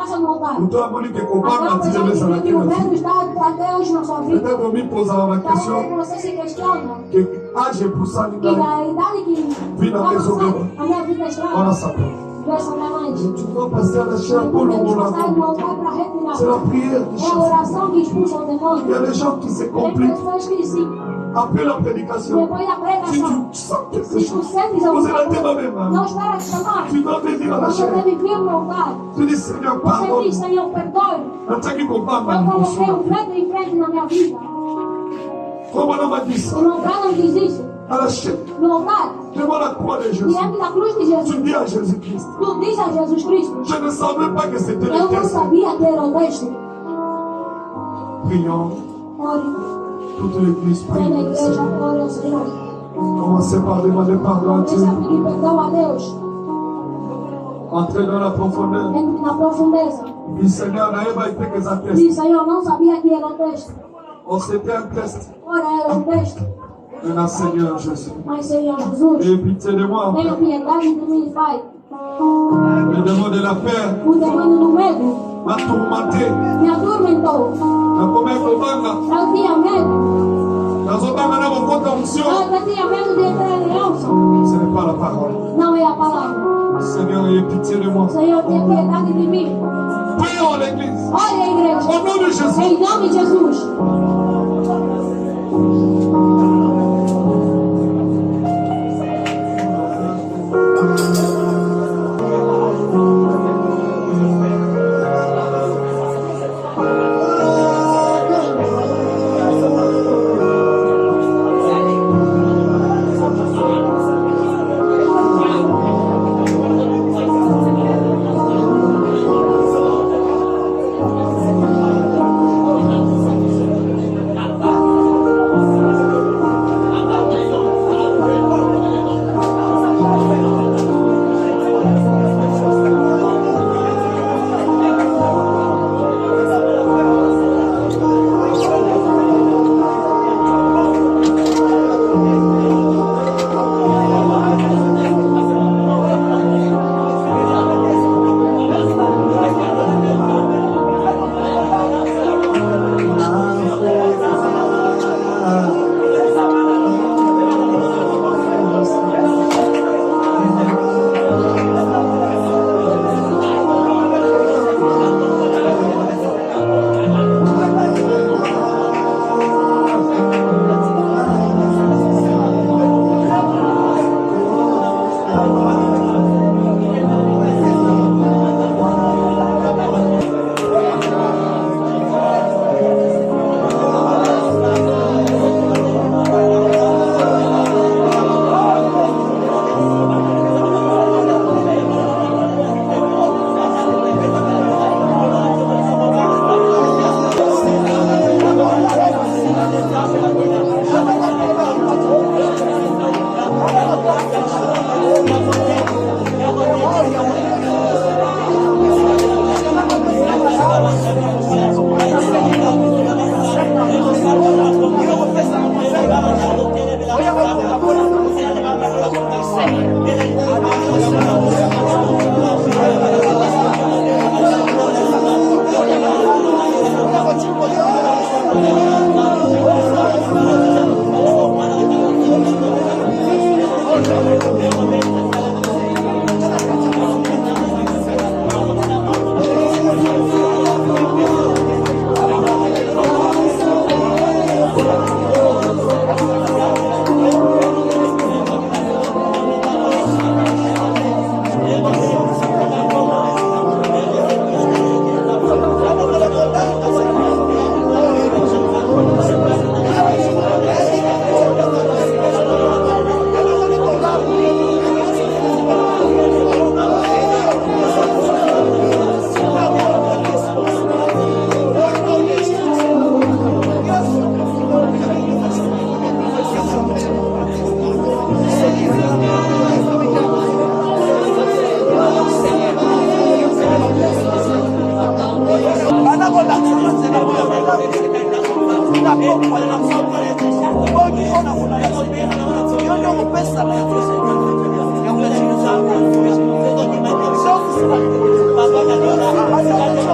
Speaker 2: passa no altar.
Speaker 1: Então a bonita que compara
Speaker 2: Agora
Speaker 1: a
Speaker 2: você
Speaker 1: tia dessa
Speaker 2: que
Speaker 1: daqui.
Speaker 2: o mesmo está até hoje na sua vida.
Speaker 1: Peut-être me posar uma
Speaker 2: Talvez
Speaker 1: questão
Speaker 2: você se questiona
Speaker 1: que age por ça
Speaker 2: que da idade que
Speaker 1: Vida
Speaker 2: está
Speaker 1: resolveu.
Speaker 2: passando, a minha vida é
Speaker 1: on a
Speaker 2: estrada.
Speaker 1: sa part.
Speaker 2: Versa minha mãe.
Speaker 1: Tu dois passer à la chair pour le
Speaker 2: Temos
Speaker 1: monde.
Speaker 2: que sair do altar para retirar.
Speaker 1: C'est la prière qui
Speaker 2: É a
Speaker 1: chasse.
Speaker 2: oração que expulsa o
Speaker 1: Il y
Speaker 2: demônio.
Speaker 1: a des gens qui se
Speaker 2: Tem
Speaker 1: compliquent
Speaker 2: pessoas que se
Speaker 1: après la prédication.
Speaker 2: depois da
Speaker 1: Si
Speaker 2: pregação,
Speaker 1: tu sens quelque
Speaker 2: se tu
Speaker 1: chose,
Speaker 2: sentes
Speaker 1: vous
Speaker 2: alguma
Speaker 1: êtes
Speaker 2: coisa,
Speaker 1: la même.
Speaker 2: não espera te chamar.
Speaker 1: Tu dois venir à la
Speaker 2: Você
Speaker 1: chair.
Speaker 2: deve vir no altar.
Speaker 1: Tu dis Seigneur,
Speaker 2: Você
Speaker 1: pardonne.
Speaker 2: diz, Senhor, perdoe.
Speaker 1: On t'a dit qu'on parle
Speaker 2: Eu coloquei
Speaker 1: mal.
Speaker 2: frente em frente na minha vida.
Speaker 1: Comment on m'a dit ça?
Speaker 2: O irmão Branham diz isso.
Speaker 1: À la chair.
Speaker 2: No altar,
Speaker 1: Devant la croix de Jésus.
Speaker 2: diante da cruz de
Speaker 1: Tu
Speaker 2: Jesus.
Speaker 1: dis à Jésus-Christ.
Speaker 2: Tu diz a Jesus Cristo.
Speaker 1: Je ne savais pas que c'était
Speaker 2: Eu
Speaker 1: le
Speaker 2: não
Speaker 1: test.
Speaker 2: sabia que era o texto.
Speaker 1: Prions.
Speaker 2: Ore,
Speaker 1: Toute l'église
Speaker 2: toda a
Speaker 1: prie.
Speaker 2: igreja, ore ao Senhor.
Speaker 1: Commencez par demander pardon à
Speaker 2: Comece
Speaker 1: Dieu.
Speaker 2: a pedir perdão a Deus.
Speaker 1: Entrez dans la profondeur.
Speaker 2: Entre na profundeza.
Speaker 1: Dis Seigneur, n'aie pas que ça teste.
Speaker 2: Diz, Senhor, não sabia que era o texto.
Speaker 1: Oh, c'était un test.
Speaker 2: Ora, era um texto.
Speaker 1: Maintenant, Seigneur Jésus.
Speaker 2: Mas, Senhor Jesus,
Speaker 1: Aie pitié de moi.
Speaker 2: tenha piedade de mim, Pai.
Speaker 1: Le démon de la peur
Speaker 2: O demônio do medo
Speaker 1: m'a tourmenté.
Speaker 2: me atormentou.
Speaker 1: Na comer kobanga.
Speaker 2: Eu tinha medo.
Speaker 1: Nazobanga na bokota onction.
Speaker 2: Eu tinha medo de entrar em onça.
Speaker 1: Ce n'est pas la parole.
Speaker 2: Não é a palavra.
Speaker 1: Seigneur, aie pitié de moi.
Speaker 2: Senhor, tenha piedade de mim.
Speaker 1: Prions à l'église.
Speaker 2: Olha a igreja.
Speaker 1: Au nom de Jésus.
Speaker 2: Em nome de Jesus.
Speaker 5: Baba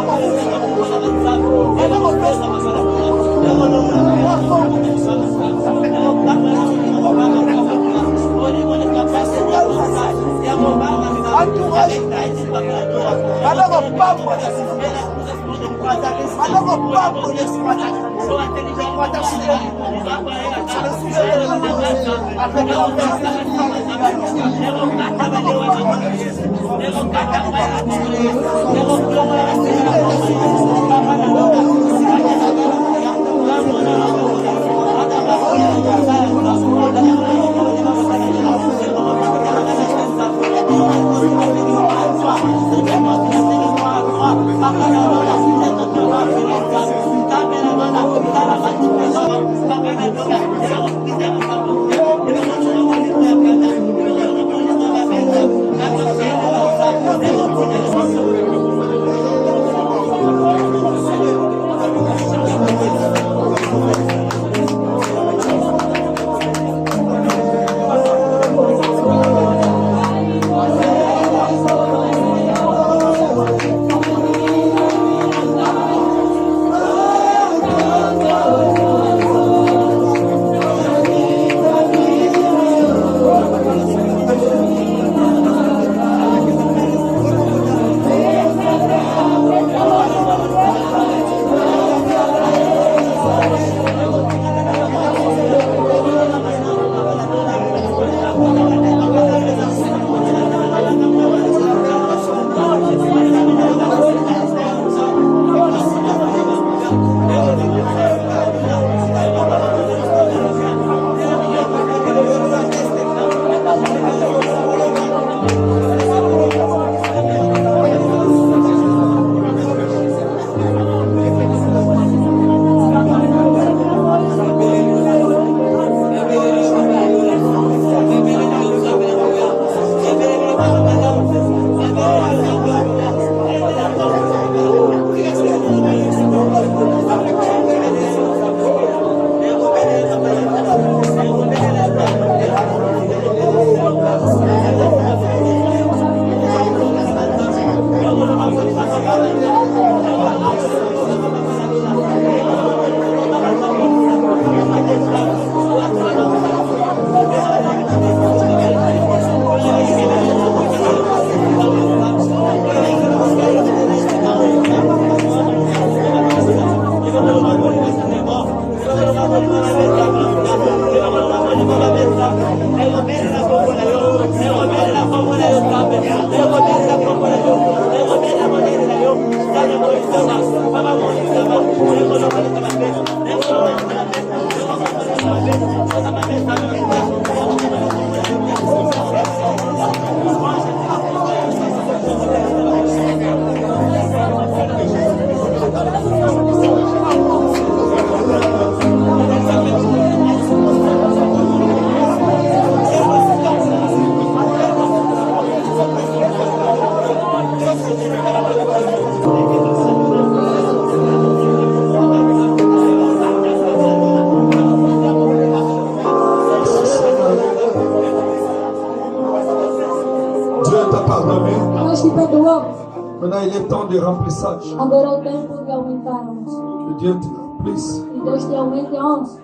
Speaker 1: Maintenant, il est temps de remplissage.
Speaker 2: Agora é o tempo de aumentarmos.
Speaker 1: Que Dieu te remplisse.
Speaker 2: Que Deus te aumente a onze.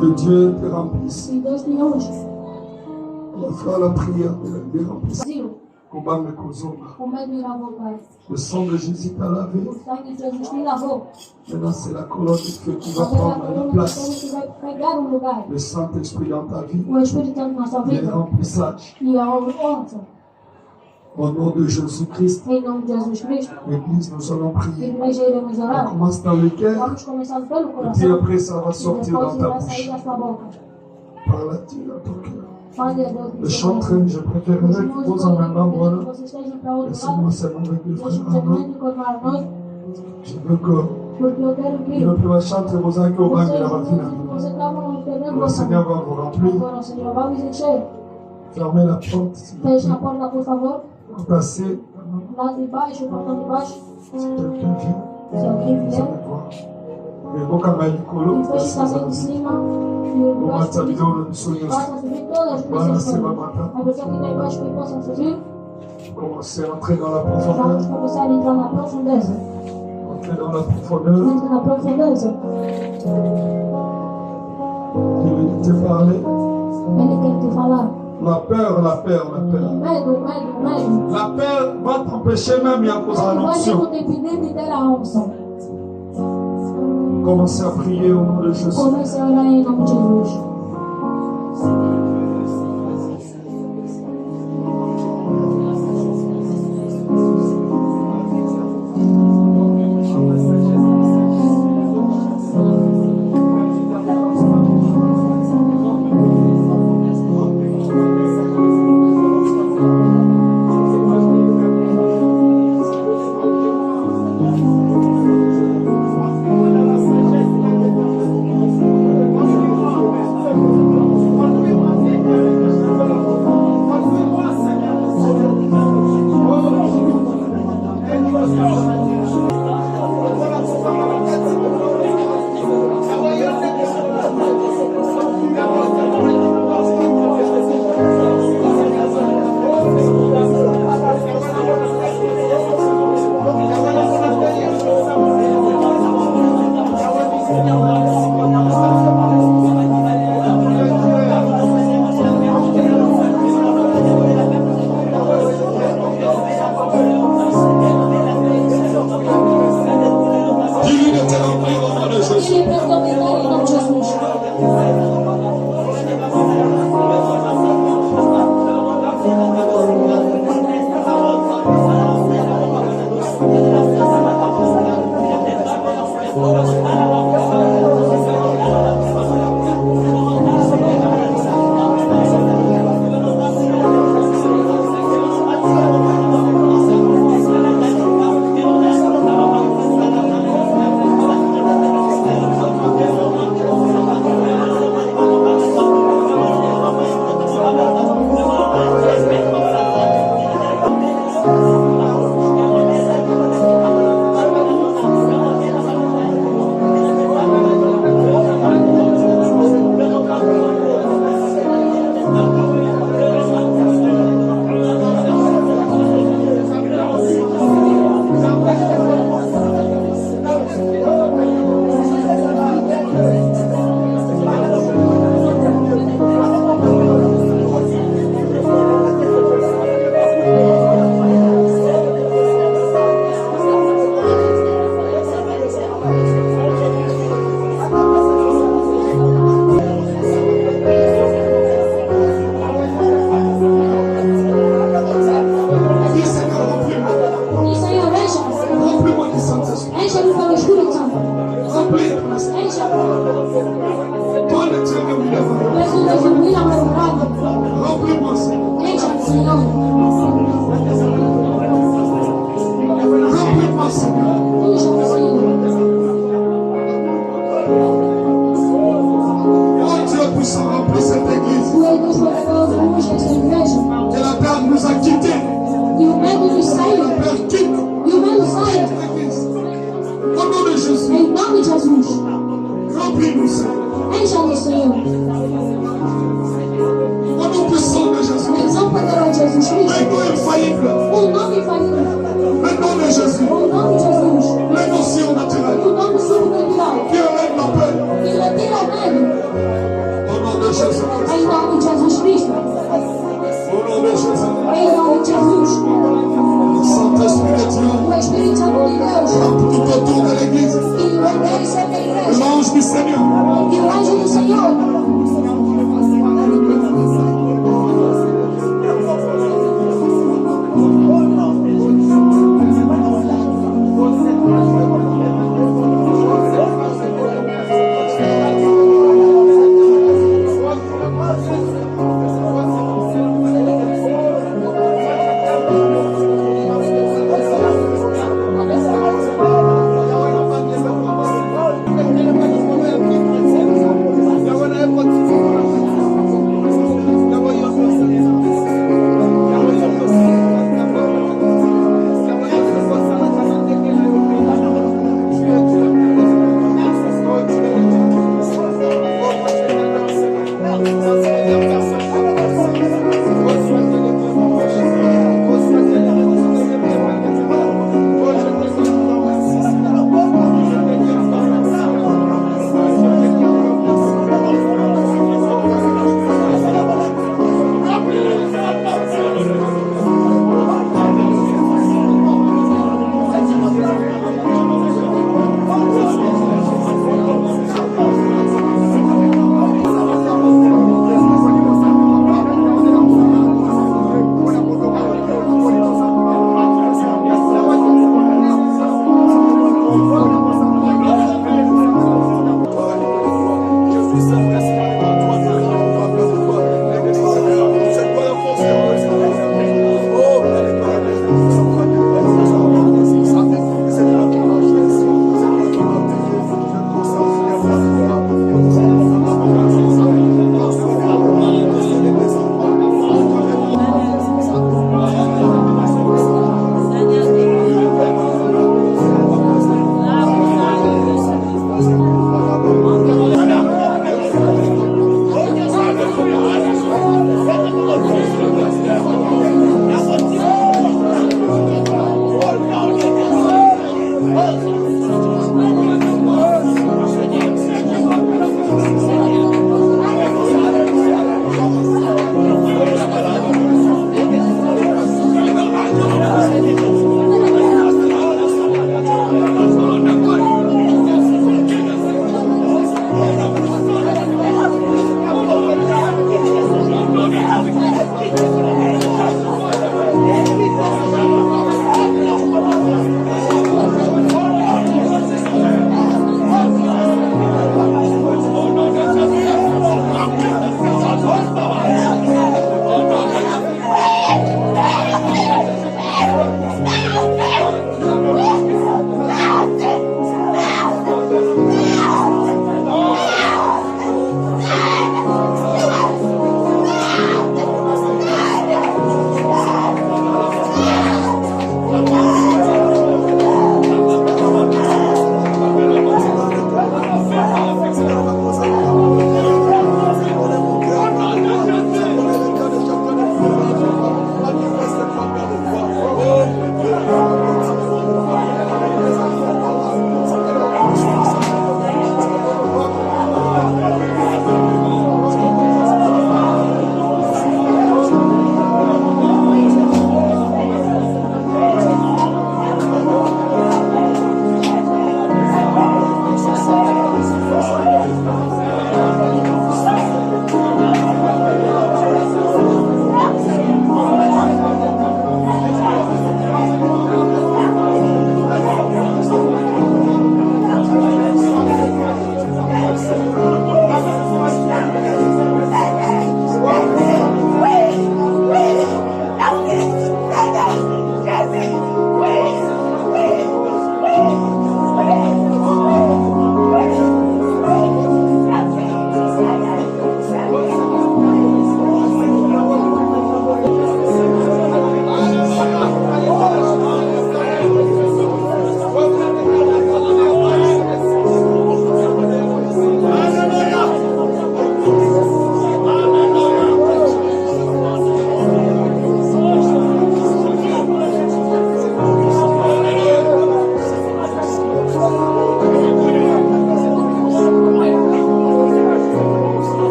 Speaker 1: Que Dieu te remplisse.
Speaker 2: Que Deus te unge.
Speaker 1: On va faire la prière de remplissage.
Speaker 2: O medo irá voltar.
Speaker 1: Le sang de Jésus t'a lavé.
Speaker 2: O sangue de Jesus te lavou.
Speaker 1: Maintenant, c'est la colonne de feu qui va
Speaker 2: Agora a
Speaker 1: prendre la
Speaker 2: coluna de
Speaker 1: place.
Speaker 2: fogo que vai pegar o lugar.
Speaker 1: Le Saint-Esprit dans ta vie.
Speaker 2: O Espírito Santo na sua
Speaker 1: Le
Speaker 2: vida.
Speaker 1: remplissage.
Speaker 2: E a onze.
Speaker 1: Au nom de Jésus-Christ,
Speaker 2: Em nome de Jesus Cristo.
Speaker 1: l'Église, nous allons
Speaker 2: A
Speaker 1: prier.
Speaker 2: igreja iremos
Speaker 1: On
Speaker 2: orar.
Speaker 1: commence dans le cœur.
Speaker 2: Vamos começar pelo
Speaker 1: Et puis
Speaker 2: coração.
Speaker 1: après, ça va
Speaker 2: E
Speaker 1: sortir dans
Speaker 2: depois
Speaker 1: ta
Speaker 2: irá
Speaker 1: bouche.
Speaker 2: sair da sua boca.
Speaker 1: Parle à Dieu dans ton cœur.
Speaker 2: Fale a Deus no
Speaker 1: Le
Speaker 2: seu coração.
Speaker 1: chanteur, je préférerais que vous en un endroit là.
Speaker 2: Você esteja para outro
Speaker 1: Laissez-moi
Speaker 2: lado.
Speaker 1: seulement avec le
Speaker 2: Deixe
Speaker 1: frère
Speaker 2: o
Speaker 1: Arnaud.
Speaker 2: segmento continuar a noite.
Speaker 1: Je veux que
Speaker 2: Porque eu quero que
Speaker 1: le peuple chante vos actes au bain de la
Speaker 2: vocês
Speaker 1: ravine.
Speaker 2: estavam entendendo
Speaker 1: Le
Speaker 2: você.
Speaker 1: Seigneur va vous remplir.
Speaker 2: Agora o Senhor vai nos encher.
Speaker 1: Fermez la porte, s'il vous
Speaker 2: Feche a
Speaker 1: plaît.
Speaker 2: porta, por favor.
Speaker 1: Passez.
Speaker 2: Lá de baixo, o portão de baixo.
Speaker 1: Si quelqu'un vient,
Speaker 2: Se alguém
Speaker 1: vous
Speaker 2: vier.
Speaker 1: allez voir. Et vos camarades Nicolo,
Speaker 2: E feche também de cima. E o
Speaker 1: Vou
Speaker 2: baixo.
Speaker 1: matar milhão de sonhos.
Speaker 2: Faça subir todas as
Speaker 1: Voilà,
Speaker 2: pessoas.
Speaker 1: c'est ma matin.
Speaker 2: A pessoa que está embaixo que possam subir.
Speaker 1: Commencez à entrer dans la
Speaker 2: Vamos
Speaker 1: profondeur.
Speaker 2: começar a entrar na profundeza.
Speaker 1: Entrez dans la profondeur.
Speaker 2: Entre na profundeza.
Speaker 1: Il veut te parler.
Speaker 2: Ele quer te falar.
Speaker 1: La peur. La peur va t'empêcher même à cause de l'onction. Commencez à prier au nom de Jésus.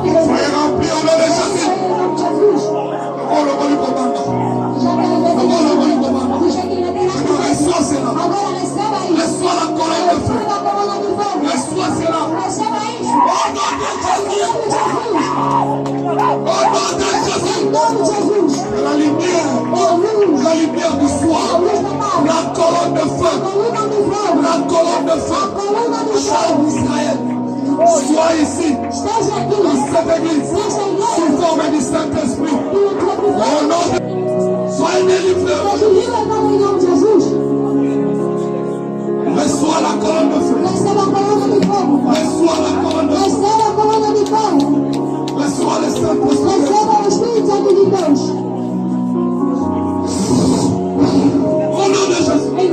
Speaker 1: Soyez remplis au nom de Jésus. Oh, le bon du commandant. Reçois cela. Reçois la colonne de feu. Reçois cela. Au nom de Jésus. Au nom de Jésus. La lumière du soir. La colonne de feu. La colonne de feu. Chant d'Israël. Sois ici. Dans cette église. Sous forme du Saint-Esprit. Au nom de... Soyez délivrés. Reçois la colonne de feu. Reçois la colonne de feu. Reçois le Saint-Esprit. Au nom de Jésus.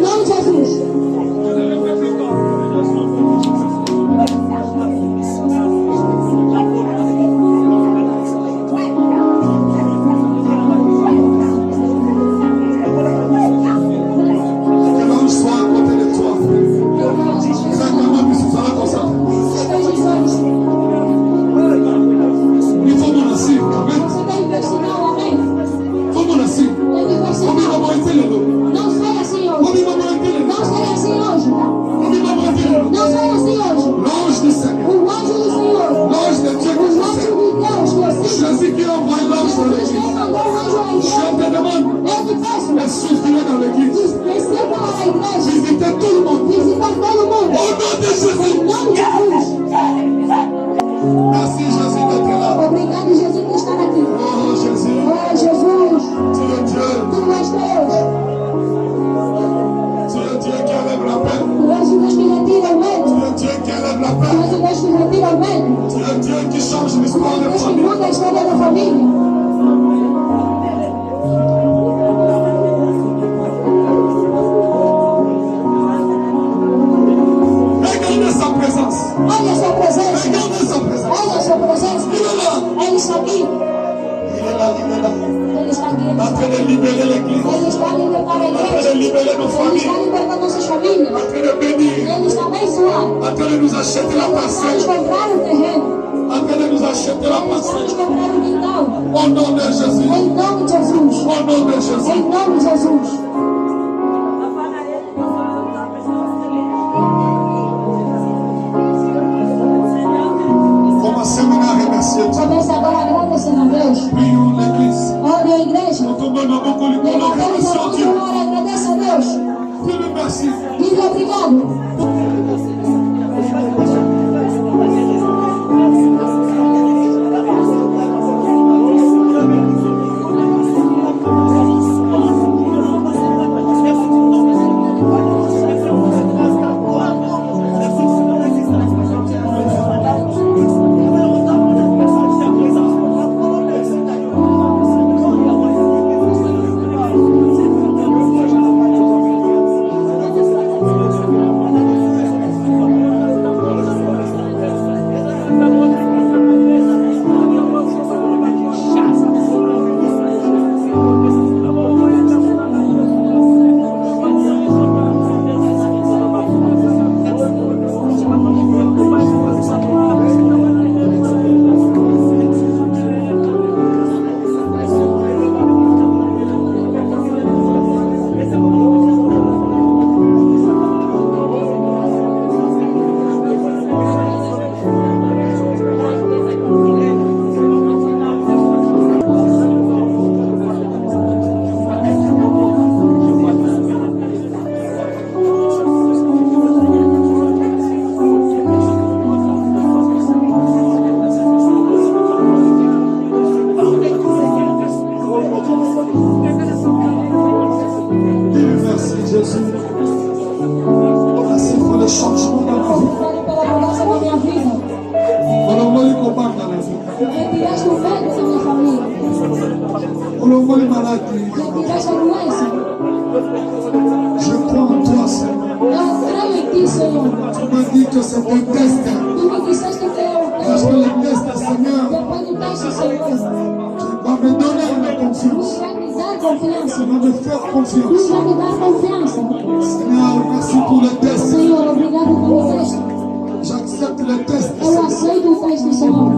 Speaker 2: Eu aceito o teste, Senhor.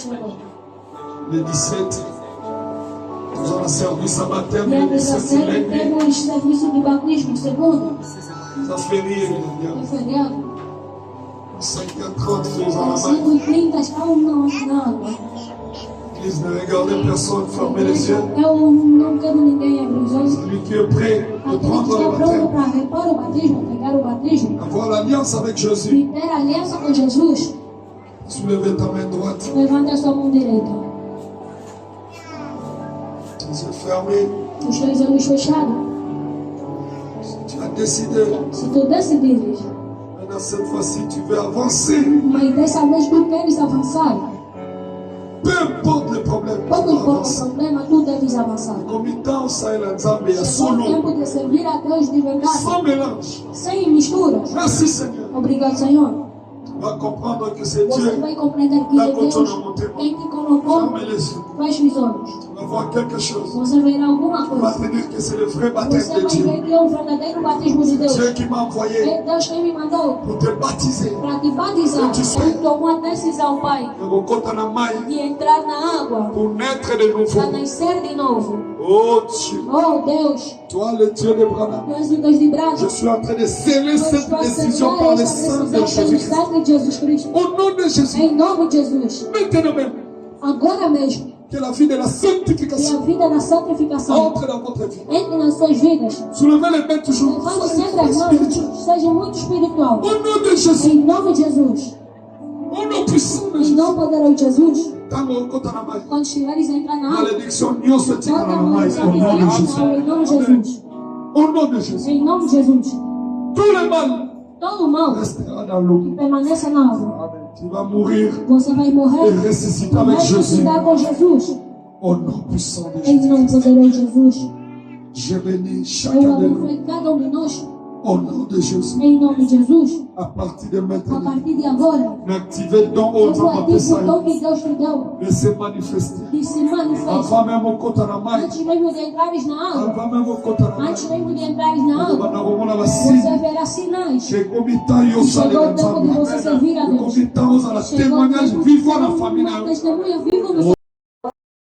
Speaker 2: chegou.
Speaker 1: Le 17, nous avons servi sa baptême.
Speaker 2: Dia
Speaker 1: Le 17
Speaker 2: 17
Speaker 1: silêncio.
Speaker 2: temos serviço de batismo, segundo.
Speaker 1: Ça fait rire,
Speaker 2: É
Speaker 1: les
Speaker 2: feriado.
Speaker 1: 5h30, nous
Speaker 2: Às
Speaker 1: allons
Speaker 2: 5h30 está na água.
Speaker 1: L'église ne regardez personne, fermez les yeux.
Speaker 2: Eu não quero ninguém abrir os olhos.
Speaker 1: Celui qui est prêt de
Speaker 2: Aquele que
Speaker 1: prendre
Speaker 2: está
Speaker 1: le
Speaker 2: pronto
Speaker 1: baptême,
Speaker 2: para repor o batismo, pegar o batismo,
Speaker 1: avoir l'alliance avec Jésus.
Speaker 2: e ter aliança com Jesus,
Speaker 1: Soulevez ta main droite,
Speaker 2: levante a sua mão direita.
Speaker 1: les yeux fermés.
Speaker 2: Os dois olhos fechados.
Speaker 1: Tu as décidé,
Speaker 2: Se tu decidires,
Speaker 1: maintenant cette fois-ci, tu veux avancer.
Speaker 2: mas dessa vez tu queres avançar,
Speaker 1: Peu importe le problème, tu
Speaker 2: pouco
Speaker 1: dois
Speaker 2: importa o
Speaker 1: avancer.
Speaker 2: problema, tu deves avançar.
Speaker 1: Comitant ça et l'ensemble, il y a
Speaker 2: É só o
Speaker 1: solo,
Speaker 2: tempo de servir a Deus de verdade,
Speaker 1: sans mélange.
Speaker 2: sem misturas.
Speaker 1: Merci Seigneur.
Speaker 2: Obrigado, Senhor.
Speaker 1: Tu vas comprendre que c'est
Speaker 2: Você
Speaker 1: Dieu.
Speaker 2: vai compreender que é Deus quem te colocou.
Speaker 1: Fermez les yeux.
Speaker 2: Feche os olhos.
Speaker 1: Tu vas voir quelque chose.
Speaker 2: Você verá alguma
Speaker 1: Tu vas
Speaker 2: coisa.
Speaker 1: te dire que c'est le vrai baptême
Speaker 2: Você
Speaker 1: de
Speaker 2: vai
Speaker 1: Dieu.
Speaker 2: ver que é o verdadeiro batismo de Deus.
Speaker 1: Dieu qui m'a envoyé
Speaker 2: É Deus quem me mandou
Speaker 1: pour te baptiser.
Speaker 2: para te batizar. Ele tomou a decisão, Pai,
Speaker 1: De rencontrer la maille
Speaker 2: de entrar na água
Speaker 1: pour naître de
Speaker 2: para
Speaker 1: nouveau.
Speaker 2: nascer de novo.
Speaker 1: Oh Dieu,
Speaker 2: Oh Deus,
Speaker 1: toi le Dieu de Branham,
Speaker 2: tu és o Deus de Brás.
Speaker 1: je suis en train de sceller
Speaker 2: Eu
Speaker 1: cette
Speaker 2: estou a
Speaker 1: décision
Speaker 2: sellar
Speaker 1: par le
Speaker 2: esta
Speaker 1: sang de
Speaker 2: decisão pelo
Speaker 1: Jésus-Christ.
Speaker 2: sangue de Jesus Cristo.
Speaker 1: Au nom de Jésus,
Speaker 2: Em nome de Jesus.
Speaker 1: maintenant même,
Speaker 2: Agora mesmo,
Speaker 1: que la vie de la
Speaker 2: que a
Speaker 1: sanctification
Speaker 2: vida da santificação
Speaker 1: entre dans votre vie.
Speaker 2: entre nas suas vidas.
Speaker 1: Soulevez les mains toujours.
Speaker 2: Levante
Speaker 1: Soyez
Speaker 2: sempre as
Speaker 1: spirituel.
Speaker 2: mãos. Seja muito espiritual.
Speaker 1: Au nom de Jésus,
Speaker 2: Em nome de Jesus.
Speaker 1: au nom puissant de
Speaker 2: Em
Speaker 1: Jésus.
Speaker 2: nome poderoso de Jesus.
Speaker 1: Tango rencontre la maille.
Speaker 2: Quando estiveres a entrar na água,
Speaker 1: Malédiction, Dieu se tient
Speaker 2: toda
Speaker 1: dans la
Speaker 2: a
Speaker 1: maille. Au nom de Jésus.
Speaker 2: Em nome de Jesus.
Speaker 1: Au nom de Jésus.
Speaker 2: Em nome de Jesus.
Speaker 1: Tout le mal
Speaker 2: Todo o mal
Speaker 1: restera dans l'eau.
Speaker 2: permaneça na água.
Speaker 1: Tu vas mourir
Speaker 2: Você vai morrer
Speaker 1: et ressusciter
Speaker 2: e
Speaker 1: avec Jésus.
Speaker 2: ressuscitar com Jesus.
Speaker 1: Au nom puissant de
Speaker 2: Em
Speaker 1: Jésus.
Speaker 2: nome poderoso de Jesus.
Speaker 1: Je bénis
Speaker 2: Eu
Speaker 1: chacun de nous.
Speaker 2: abençoe cada de nós.
Speaker 1: Au nom de Jésus.
Speaker 2: Em nome de Jesus.
Speaker 1: À partir de
Speaker 2: A
Speaker 1: maintenant,
Speaker 2: partir de agora,
Speaker 1: n'activez donc
Speaker 2: eu
Speaker 1: aux
Speaker 2: vou
Speaker 1: hommes
Speaker 2: ativar o dom que Deus te deu
Speaker 1: de se manifester.
Speaker 2: de se manifestar.
Speaker 1: Avant même au côté de la maille.
Speaker 2: Antes mesmo de entrares na água,
Speaker 1: Avant même au côté de la maille.
Speaker 2: antes mesmo de entrares na água,
Speaker 1: Você
Speaker 2: você verá sinais.
Speaker 1: chegou mitão
Speaker 2: Chegou o tempo de você servir a Deus.
Speaker 1: Comitão, témoignage
Speaker 2: Chegou o tempo
Speaker 1: vivant na
Speaker 2: de
Speaker 1: família.
Speaker 2: uma testemunha viva no